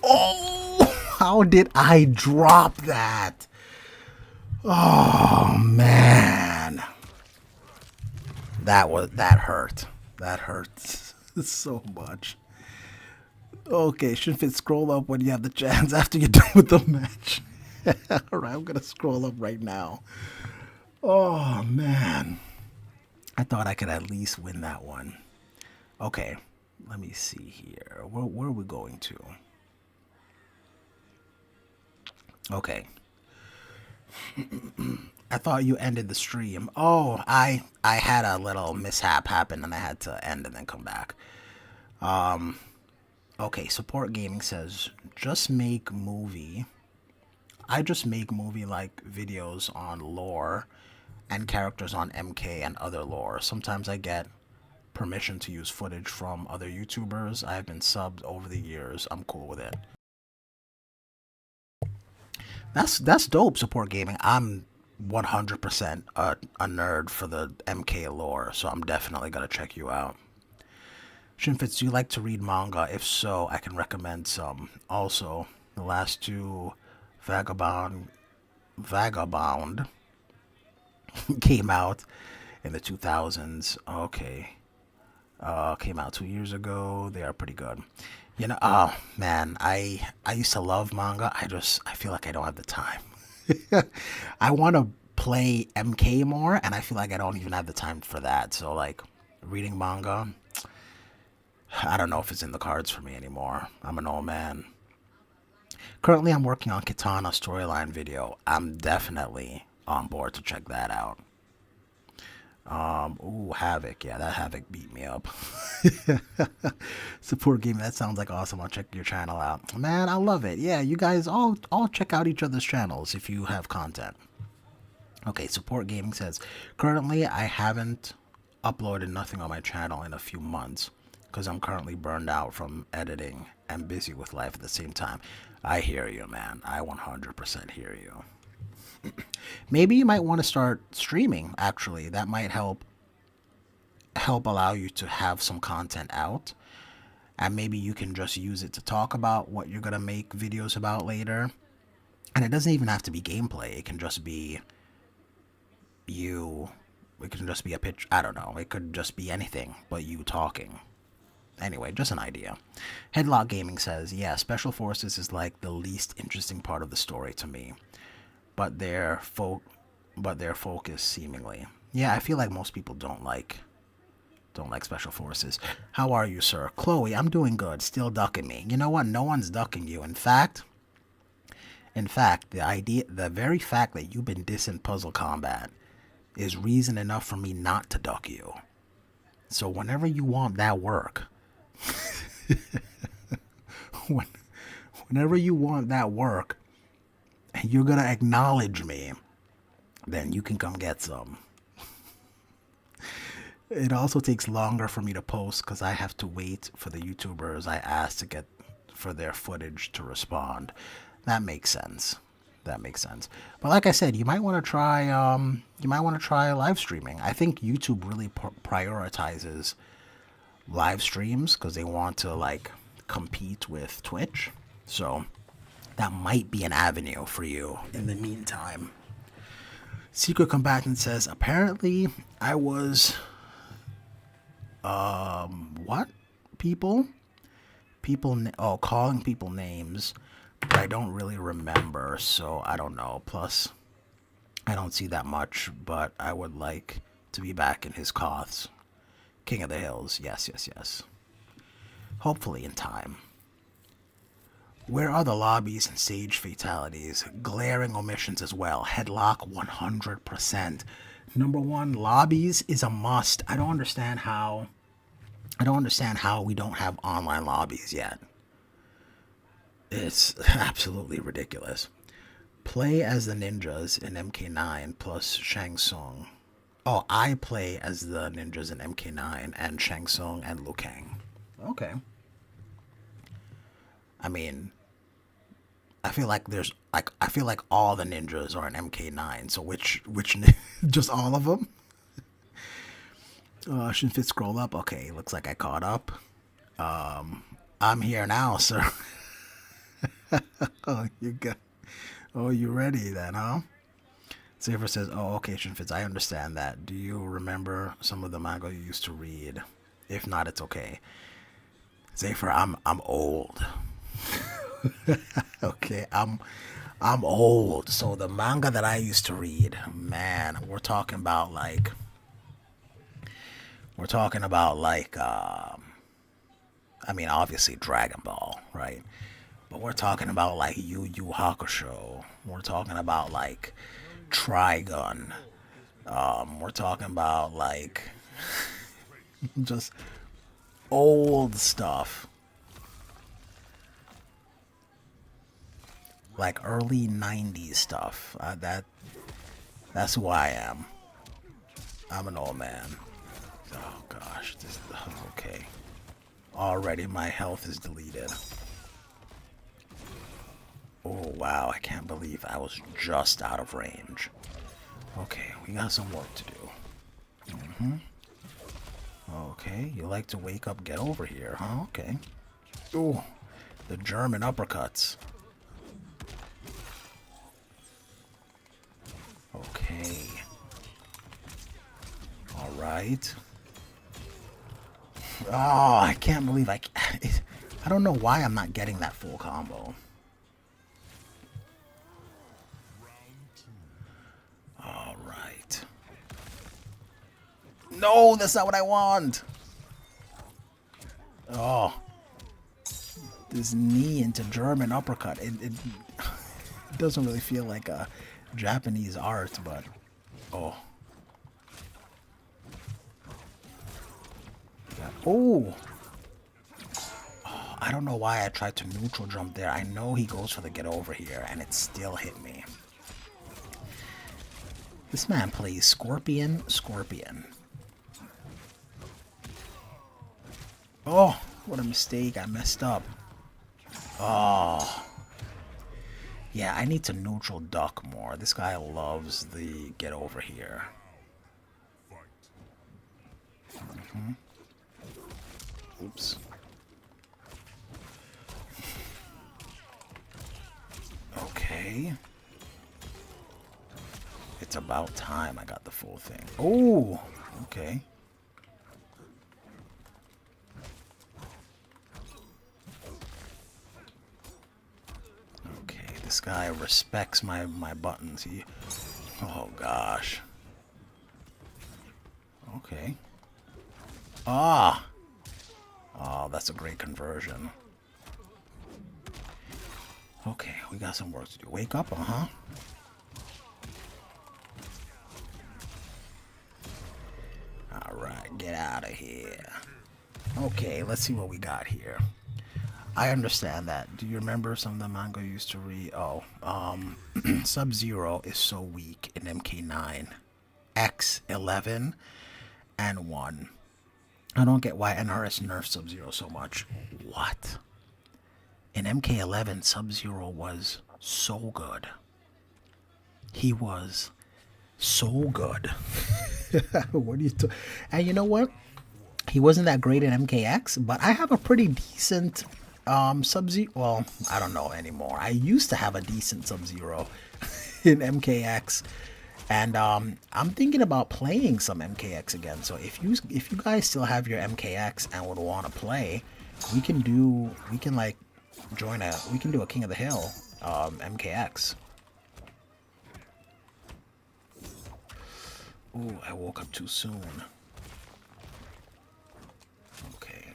Oh, how did I drop that? Oh man. That hurt. That hurts so much. Okay, shouldn't scroll up when you have the chance after you're done with the match. Alright, I'm gonna scroll up right now. Oh man. I thought I could at least win that one. Okay, let me see here. Where are we going to? Okay. I thought you ended the stream. Oh, I had a little mishap happen and I had to end and then come back. Okay, Support Gaming says, just make movie. I just make movie like videos on lore and characters on MK and other lore. Sometimes I get permission to use footage from other YouTubers. I've been subbed over the years. I'm cool with it. That's dope, Support Gaming. I'm 100% a nerd for the MK lore, so I'm definitely gonna check you out. Shinfitz, do you like to read manga? If so, I can recommend some. Also, the last two Vagabond came out in the 2000s. Okay. Came out 2 years ago. They are pretty good. You know, oh man, I used to love manga. I feel like I don't have the time. I want to play MK more, and I feel like I don't even have the time for that. So like, reading manga, I don't know if it's in the cards for me anymore. I'm an old man. Currently, I'm working on Katana storyline video. I'm definitely on board to check that out. Ooh, Havoc. Yeah, that Havoc beat me up. Support Gaming. That sounds like awesome. I'll check your channel out. Man, I love it. Yeah, you guys all check out each other's channels if you have content. Okay, Support Gaming says, currently I haven't uploaded nothing on my channel in a few months because I'm currently burned out from editing and busy with life at the same time. I hear you, man. I 100% hear you. Maybe you might want to start streaming, actually. That might help allow you to have some content out. And maybe you can just use it to talk about what you're going to make videos about later. And it doesn't even have to be gameplay. It can just be you. It can just be a pitch. I don't know. It could just be anything but you talking. Anyway, just an idea. Headlock Gaming says, yeah, Special Forces is like the least interesting part of the story to me. But their focus seemingly. Yeah, I feel like most people don't like Special Forces. How are you, sir? Chloe, I'm doing good. Still ducking me. You know what? No one's ducking you. In fact, the very fact that you've been dissing Puzzle Combat is reason enough for me not to duck you. So whenever you want that work, whenever you want that work, and you're gonna acknowledge me, then you can come get some. It also takes longer for me to post because I have to wait for the YouTubers I asked to get for their footage to respond. That makes sense. that makes sense. But like I said, you might want to try. You might want to try live streaming. I think YouTube really prioritizes live streams because they want to like compete with Twitch. So that might be an avenue for you in the meantime. Secret Combatant says, apparently I was, what? People? Calling people names, but I don't really remember, so I don't know. Plus, I don't see that much, but I would like to be back in his cloths. King of the Hills, yes, yes, yes. Hopefully in time. Where are the lobbies and stage fatalities? Glaring omissions as well. Headlock 100%. Number one, lobbies is a must. I don't understand how we don't have online lobbies yet. It's absolutely ridiculous. Play as the ninjas in MK9 plus Shang Tsung. Oh, I play as the ninjas in MK9 and Shang Tsung and Liu Kang. Okay. I mean, I feel like all the ninjas are in MK9. So which just all of them? Shouldn't fit scroll up. Okay, looks like I caught up. I'm here now, sir. Oh, you ready then, huh? Safer says, "Oh, okay, Shinfitz, I understand that. Do you remember some of the manga you used to read? If not, it's okay." Safer, I'm old. Okay, I'm old. So the manga that I used to read, man, we're talking about like I mean, obviously Dragon Ball, right? But we're talking about like Yu Yu Hakusho. We're talking about like Trigun. We're talking about like just old stuff. Like early 90s stuff. That's who I am. I'm an old man. Oh gosh, okay. Already my health is deleted. Oh wow, I can't believe I was just out of range. Okay, we got some work to do. Okay, you like to wake up, get over here, huh? Okay. Ooh, the German uppercuts. Okay. Alright. Oh, I can't believe I don't know why I'm not getting that full combo. Alright. No, that's not what I want. Oh. This knee into German uppercut. It doesn't really feel like a Japanese art, but oh. Oh. I don't know why I tried to neutral jump there. I know he goes for the get over here, and it still hit me. This man plays Scorpion. Oh, what a mistake. I messed up. Oh. Yeah, I need to neutral duck more. This guy loves the get over here. Oops. Okay. It's about time I got the full thing. Oh, okay. Okay, this guy respects my buttons. Oh gosh. Okay. Ah. Oh, that's a great conversion. Okay, we got some work to do. Wake up, uh-huh. Alright, get out of here. Okay, let's see what we got here. I understand that. Do you remember some of the manga you used to read? Oh, Sub-Zero is so weak in MK9. X11 and 1. I don't get why NRS nerfed Sub-Zero so much. What? In MK11, Sub-Zero was so good. He was so good. What do you? And you know what? He wasn't that great in MKX, but I have a pretty decent Sub-Zero. Well, I don't know anymore. I used to have a decent Sub-Zero in MKX, and I'm thinking about playing some MKX again. So if you guys still have your MKX and would want to play, we can like we can do a King of the Hill MKX. Ooh, I woke up too soon. Okay.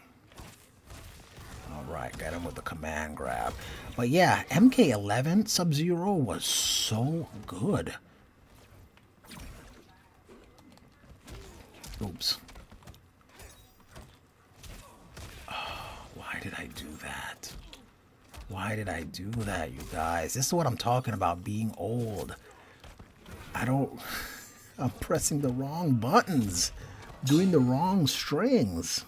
Alright, got him with the command grab. But yeah, MK11 Sub-Zero was so good. Oops. Oh, why did I do that? Why did I do that, you guys? This is what I'm talking about, being old. I don't... I'm pressing the wrong buttons. Doing the wrong strings.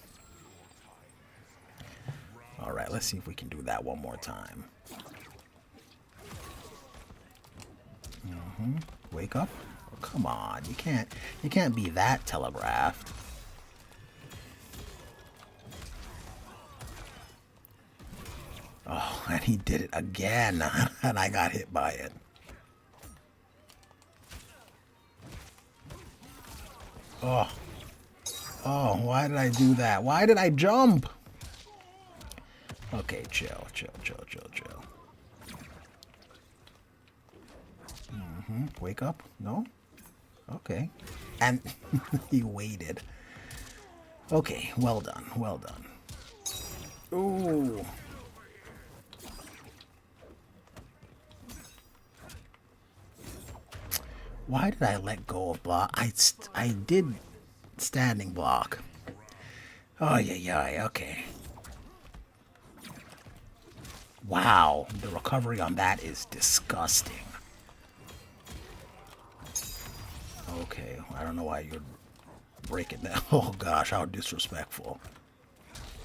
Alright, let's see if we can do that one more time. Wake up? Oh, come on, you can't be that telegraphed. Oh, and he did it again, and I got hit by it. Oh. Oh, why did I do that? Why did I jump? Okay, chill. Wake up? No? Okay. And he waited. Okay, well done. Ooh. Why did I let go of block? I did standing block. Oh, yeah, okay. Wow, the recovery on that is disgusting. Okay, I don't know why you're breaking that. Oh gosh, how disrespectful.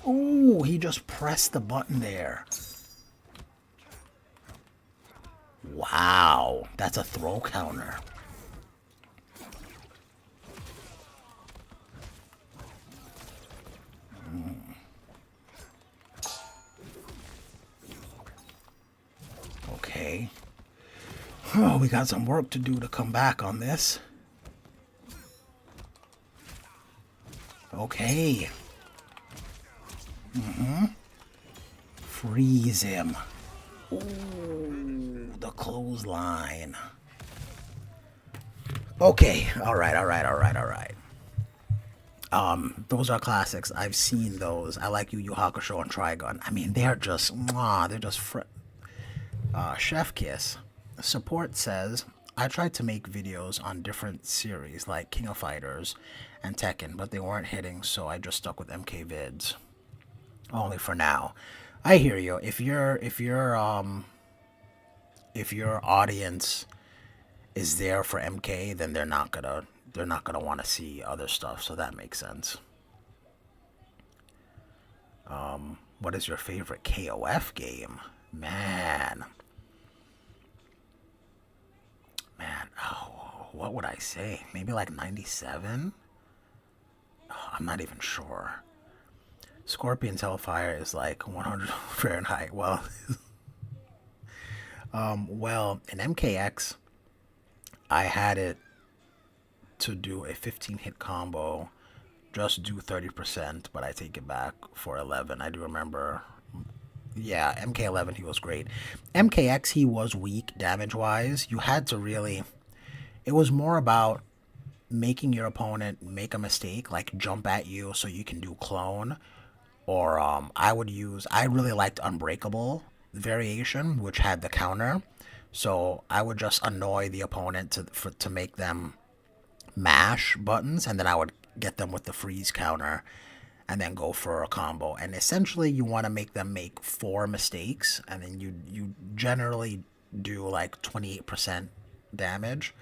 Oh, he just pressed the button there. Wow, that's a throw counter. Okay. Oh, we got some work to do to come back on this. Okay. Freeze him. Ooh, the clothesline. Okay, alright. Those are classics. I've seen those. I like Yu Yu Hakusho and Trigun. I mean, they're just, Chef Kiss. Support says, I tried to make videos on different series like King of Fighters and Tekken, but they weren't hitting, so I just stuck with MK vids. Only for now. I hear you. If your audience is there for MK, then they're not gonna want to see other stuff, so that makes sense. What is your favorite KOF game? Man, oh, what would I say? Maybe like 97? Oh, I'm not even sure. Scorpion's Hellfire is like 100 Fahrenheit. Well, well, in MKX, I had it to do a 15 hit combo, just do 30%, but I take it back for 11. I do remember, yeah, MK11, he was great. MKX, he was weak damage-wise. You had to really, it was more about making your opponent make a mistake, like jump at you so you can do clone, or I really liked Unbreakable variation, which had the counter. So I would just annoy the opponent to make them mash buttons, and then I would get them with the freeze counter and then go for a combo. And essentially you want to make them make 4 mistakes, and then you generally do like 28% damage.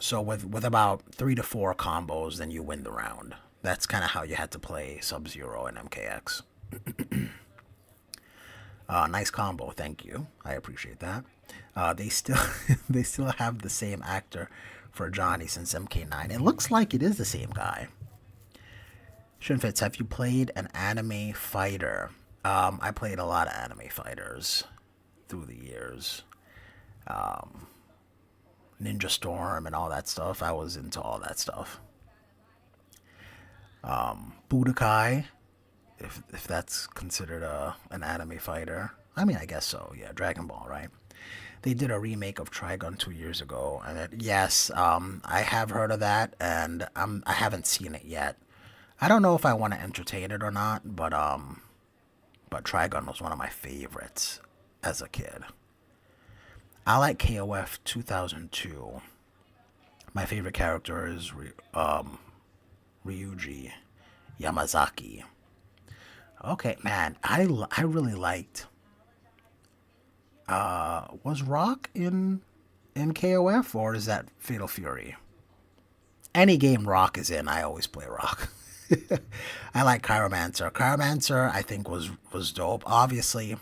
So with about 3 to 4 combos, then you win the round. That's kind of how you had to play Sub-Zero in MKX. Nice combo, thank you. I appreciate that. They still they still have the same actor for Johnny since MK9. It looks like it is the same guy. Shinfitz, have you played an anime fighter? I played a lot of anime fighters through the years. Ninja Storm and all that stuff. I was into all that stuff. Budokai, if that's considered an anime fighter. I mean, I guess so. Yeah, Dragon Ball, right? They did a remake of Trigun 2 years ago, and yes, I have heard of that, and I haven't seen it yet. I don't know if I want to entertain it or not, but Trigun was one of my favorites as a kid. I like KOF 2002. My favorite character is Ryuji Yamazaki. Okay, man, I really liked. Was Rock in KOF, or is that Fatal Fury? Any game Rock is in, I always play Rock. I like Chiromancer. Chiromancer, I think was dope. Obviously,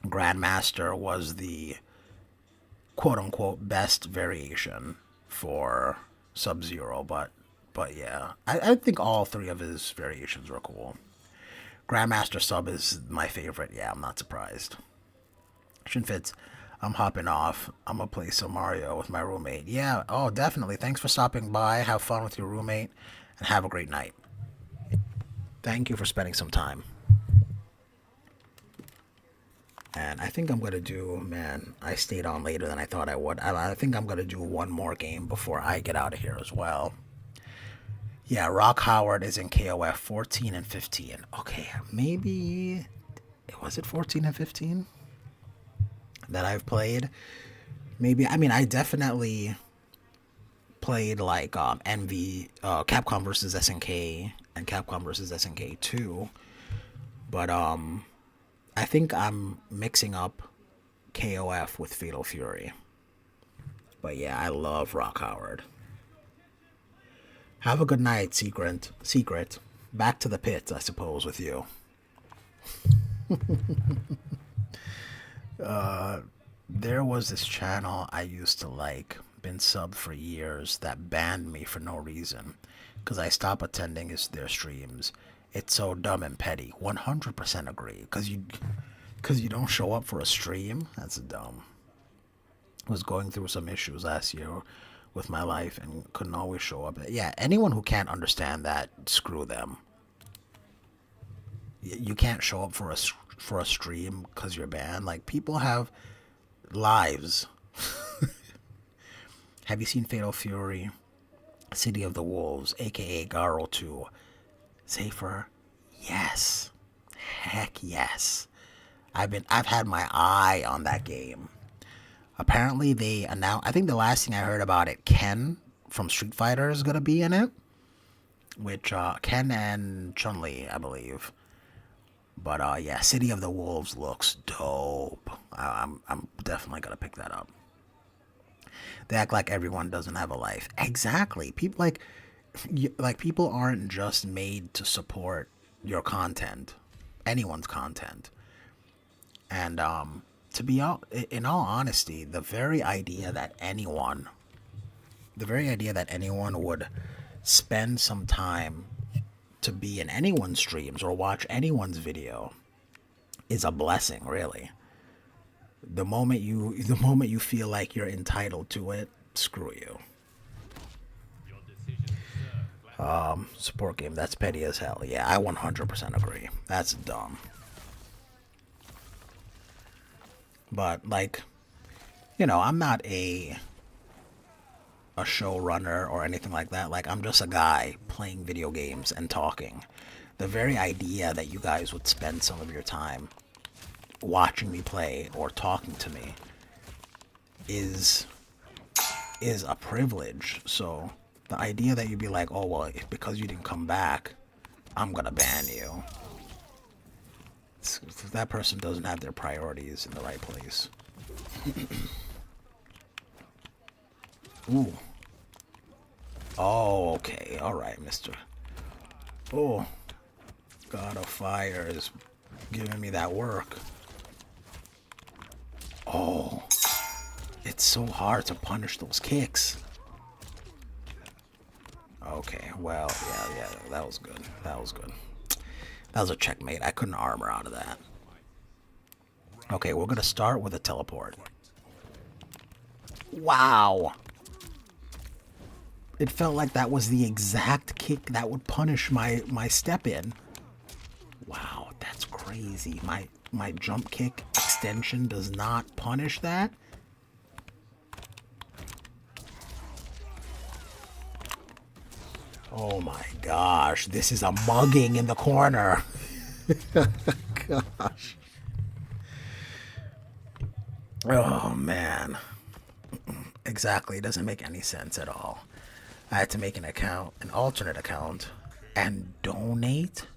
Grandmaster was the quote unquote best variation for Sub Zero, but yeah, I think all three of his variations were cool. Grandmaster Sub is my favorite. Yeah, I'm not surprised. Shinfits, I'm hopping off. I'm gonna play some Mario with my roommate. Yeah, oh, definitely. Thanks for stopping by. Have fun with your roommate, and have a great night. Thank you for spending some time. And I think I'm gonna do. Man, I stayed on later than I thought I would. I think I'm gonna do one more game before I get out of here as well. Yeah, Rock Howard is in KOF 14 and 15. Okay, maybe was it 14 and 15 that I've played? Maybe. I mean, I definitely played like Capcom versus SNK and Capcom versus SNK 2, but I think I'm mixing up KOF with Fatal Fury. But yeah, I love Rock Howard. Have a good night, Secret. Secret. Back to the pit, I suppose, with you. There was this channel I used to like, been subbed for years, that banned me for no reason because I stopped attending their streams. It's so dumb and petty. 100% agree. Because you don't show up for a stream? That's dumb. I was going through some issues last year with my life and couldn't always show up. Yeah, anyone who can't understand that, screw them. You can't show up for a stream because you're banned. Like, people have lives. Have you seen Fatal Fury? City of the Wolves, aka Garo 2. Safer? Yes. Heck yes. I've had my eye on that game. Apparently they announced, I think the last thing I heard about it, Ken from Street Fighter is gonna be in it. Which Ken and Chun-Li, I believe. But yeah, City of the Wolves looks dope. I'm definitely gonna pick that up. They act like everyone doesn't have a life. Exactly. People like people aren't just made to support your content, anyone's content. And to be in all honesty, the very idea that anyone would spend some time to be in anyone's streams or watch anyone's video is a blessing, really. The moment you feel like you're entitled to it, screw you. Support game, that's petty as hell. Yeah, I 100% agree. That's dumb. But like, I'm not a showrunner or anything like that. Like, I'm just a guy playing video games and talking. The very idea that you guys would spend some of your time watching me play or talking to me is a privilege. So the idea that you'd be like, oh well, because you didn't come back, I'm gonna ban you. That person doesn't have their priorities in the right place. Ooh. Oh, okay. Alright, mister. Oh. God of Fire is giving me that work. Oh, it's so hard to punish those kicks. Okay, well, yeah, that was good. That was good. That was a checkmate. I couldn't armor out of that. Okay, we're gonna start with a teleport. Wow. It felt like that was the exact kick that would punish my step in. Wow, that's crazy. My jump kick extension does not punish that. Oh my gosh, this is a mugging in the corner. Gosh. Oh man. Exactly, it doesn't make any sense at all. I had to make an account, an alternate account, and donate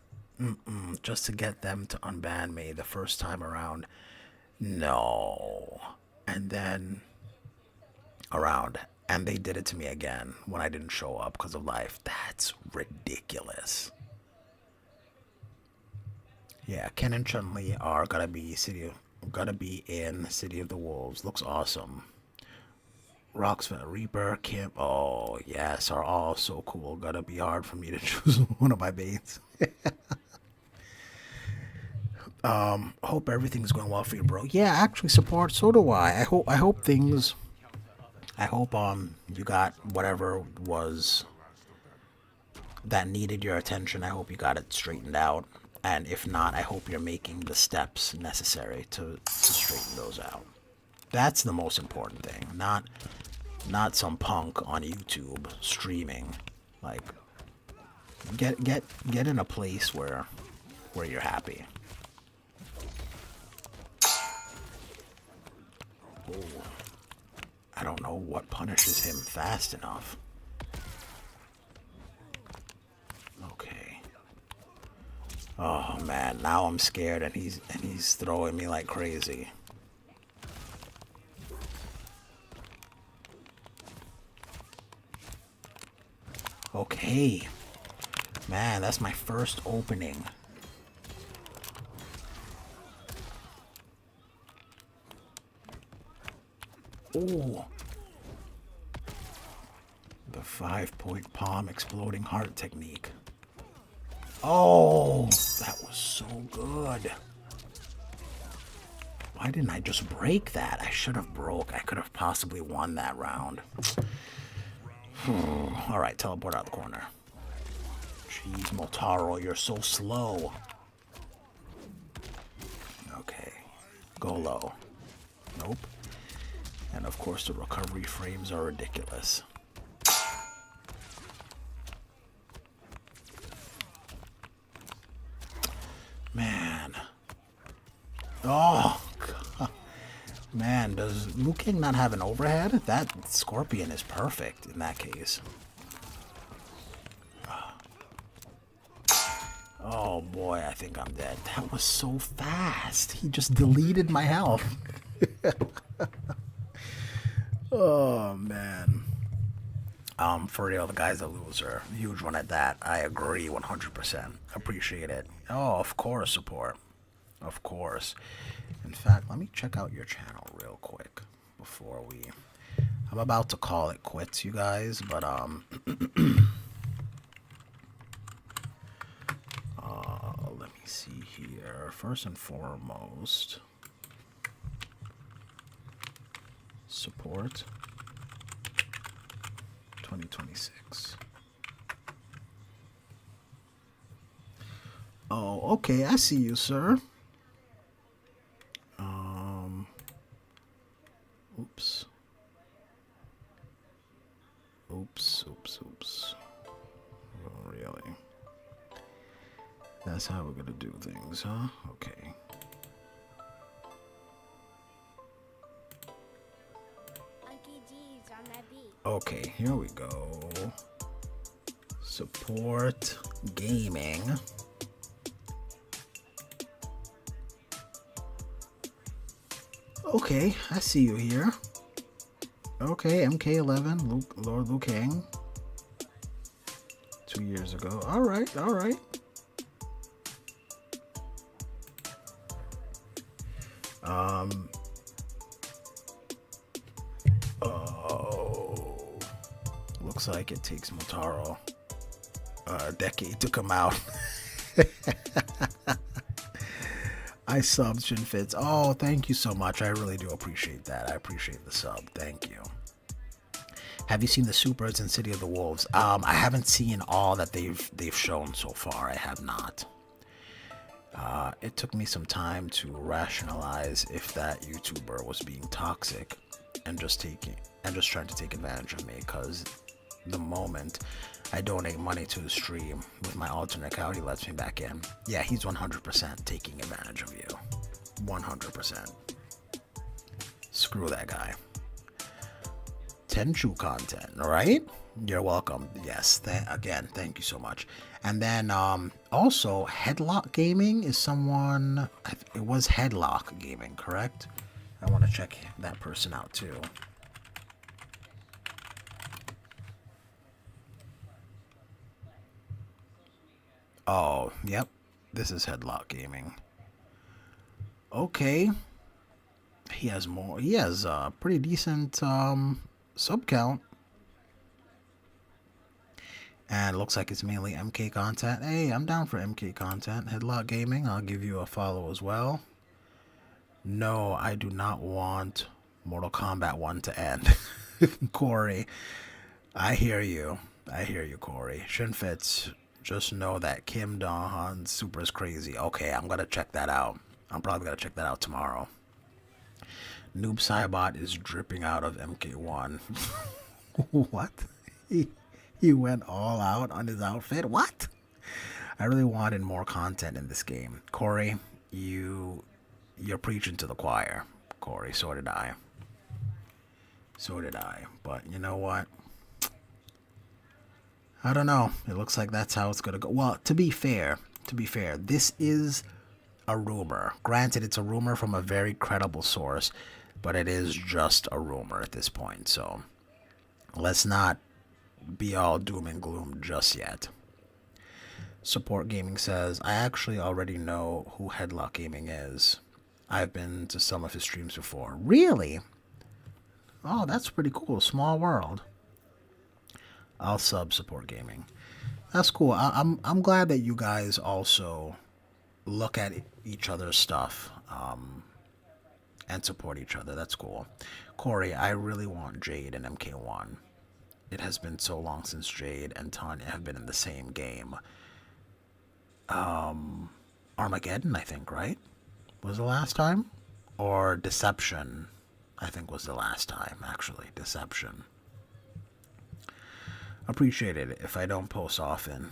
just to get them to unban me the first time around. No. And then around. And they did it to me again when I didn't show up because of life. That's ridiculous. Yeah, Ken and Chun-Li are gonna be in City of the Wolves. Looks awesome. Roxford Reaper, Kim, oh yes, are all so cool. Gotta be hard for me to choose one of my mates. Hope everything's going well for you, bro. Yeah, actually, support. So do I. I hope things. I hope you got whatever was that needed your attention. I hope you got it straightened out. And if not, I hope you're making the steps necessary to straighten those out. That's the most important thing. Not some punk on YouTube streaming. Like, get in a place where you're happy. Ooh. I don't know what punishes him fast enough. Okay. Oh man, now I'm scared and he's throwing me like crazy. Okay. Man, that's my first opening. Ooh. The 5-point palm exploding heart technique. Oh, that was so good. Why didn't I just break that? I should have broke. I could have possibly won that round. Alright, teleport out the corner. Jeez, Motaro, you're so slow. Okay. Go low. Nope. And of course the recovery frames are ridiculous. Man. Oh, God. Man, does Liu Kang not have an overhead? That Scorpion is perfect in that case. Oh boy, I think I'm dead. That was so fast. He just deleted my health. Oh man. For real, the guy's a loser. Huge one at that. I agree 100%. Appreciate it. Oh, of course, support. Of course. In fact, let me check out your channel real quick before we... I'm about to call it quits, you guys, but let me see here. First and foremost, support 2026. Oh, okay, I see you, sir. Oops. Oops. Oh, really? That's how we're gonna do things, huh? Okay. Okay, here we go. Support gaming. Okay, I see you here. Okay, MK1, Lord Liu Kang. 2 years ago. Alright. looks like it takes Motaro a decade to come out. I subbed Shinfits. Oh, thank you so much. I really do appreciate that. I appreciate the sub. Thank you. Have you seen the supers in City of the Wolves? I haven't seen all that they've shown so far. I have not. It took me some time to rationalize if that YouTuber was being toxic and just trying to take advantage of me, because the moment I donate money to the stream with my alternate account, he lets me back in. Yeah, he's 100% taking advantage of you. 100%. Screw that guy. Tenchu content, right? You're welcome. Yes, again, thank you so much. And then also, Headlock Gaming is someone, it was Headlock Gaming, correct? I want to check that person out too. Oh, yep. This is Headlock Gaming. Okay. He has more. He has a pretty decent sub count. And it looks like it's mainly MK content. Hey, I'm down for MK content. Headlock Gaming, I'll give you a follow as well. No, I do not want Mortal Kombat 1 to end. Corey, I hear you. I hear you, Corey. Shinfits, just know that Kim Dong-han super is crazy. Okay, I'm going to check that out. I'm probably going to check that out tomorrow. Noob Cybot is dripping out of MK1. What? He went all out on his outfit? What? I really wanted more content in this game. Corey, you're preaching to the choir. Corey, so did I. So did I. But you know what? I don't know. It looks like that's how it's going to go. Well, to be fair, this is a rumor. Granted, it's a rumor from a very credible source, but it is just a rumor at this point. So let's not be all doom and gloom just yet. Support Gaming says, I actually already know who Headlock Gaming is. I've been to some of his streams before. Really? Oh, that's pretty cool. Small world. I'll sub Support Gaming. That's cool. I'm glad that you guys also look at each other's stuff and support each other. That's cool. Corey, I really want Jade and MK1. It has been so long since Jade and Tanya have been in the same game. Armageddon, I think, right? Was the last time? Or Deception, I think was the last time, actually. Deception. Appreciate it. If I don't post often,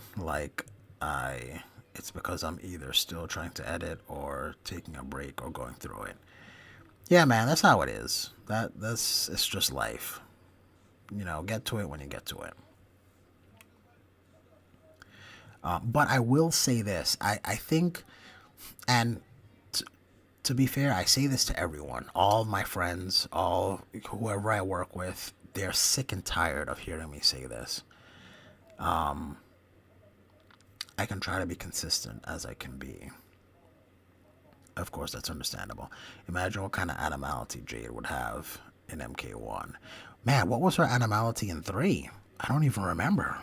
it's because I'm either still trying to edit or taking a break or going through it. Yeah, man, that's how it is. It's just life. You know, get to it when you get to it. But I will say this. I think, and to be fair, I say this to everyone. All my friends, whoever I work with, they're sick and tired of hearing me say this. I can try to be consistent as I can be. Of course, that's understandable. Imagine what kind of animality Jade would have in MK1. Man, what was her animality in 3? I don't even remember.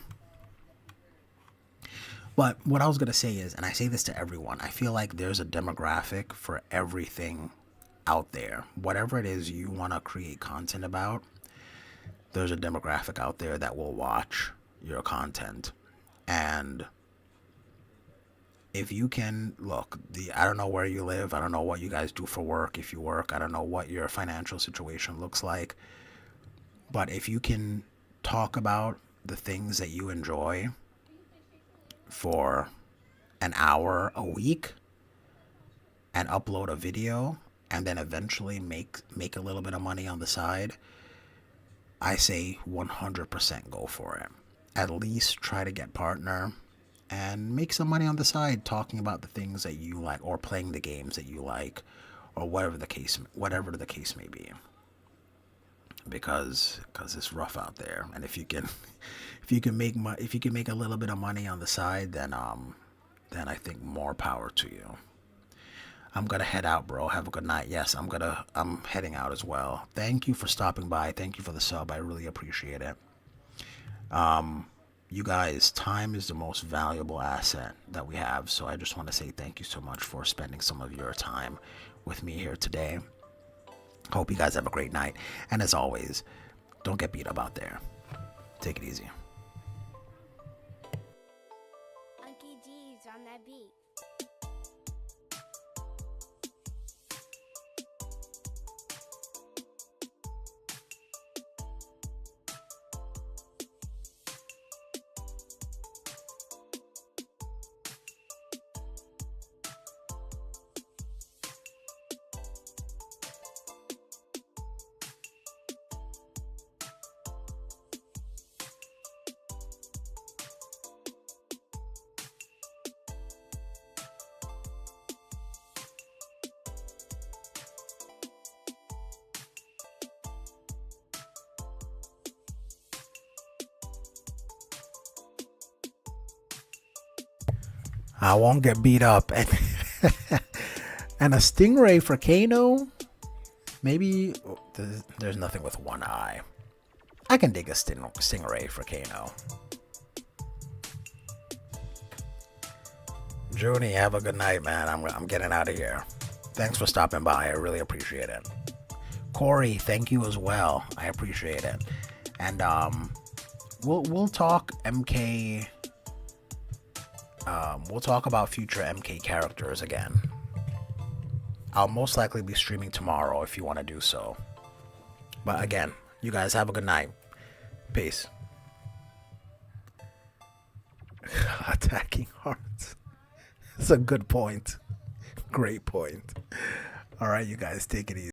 But what I was going to say is, and I say this to everyone, I feel like there's a demographic for everything out there. Whatever it is you want to create content about, there's a demographic out there that will watch your content. And if you can, look, I don't know where you live. I don't know what you guys do for work. If you work, I don't know what your financial situation looks like. But if you can talk about the things that you enjoy for an hour a week and upload a video and then eventually make a little bit of money on the side, I say 100% go for it. At least try to get partner and make some money on the side talking about the things that you like or playing the games that you like or whatever the case may be. Because it's rough out there, and if you can make a little bit of money on the side, then I think more power to you. I'm gonna head out, bro. Have a good night. Yes, I'm heading out as well. Thank you for stopping by. Thank you for the sub. I really appreciate it. You guys, time is the most valuable asset that we have. So I just want to say thank you so much for spending some of your time with me here today. Hope you guys have a great night. And as always, don't get beat up out there. Take it easy. Unky G's on that beat. I won't get beat up. And, and a stingray for Kano? Maybe there's nothing with one eye. I can dig a stingray for Kano. Junie, have a good night, man. I'm getting out of here. Thanks for stopping by. I really appreciate it. Corey, thank you as well. I appreciate it. And we'll talk MK. We'll talk about future MK characters again. I'll most likely be streaming tomorrow if you want to do so. But again, you guys have a good night. Peace. Attacking hearts. That's a good point. Great point. All right, you guys, take it easy.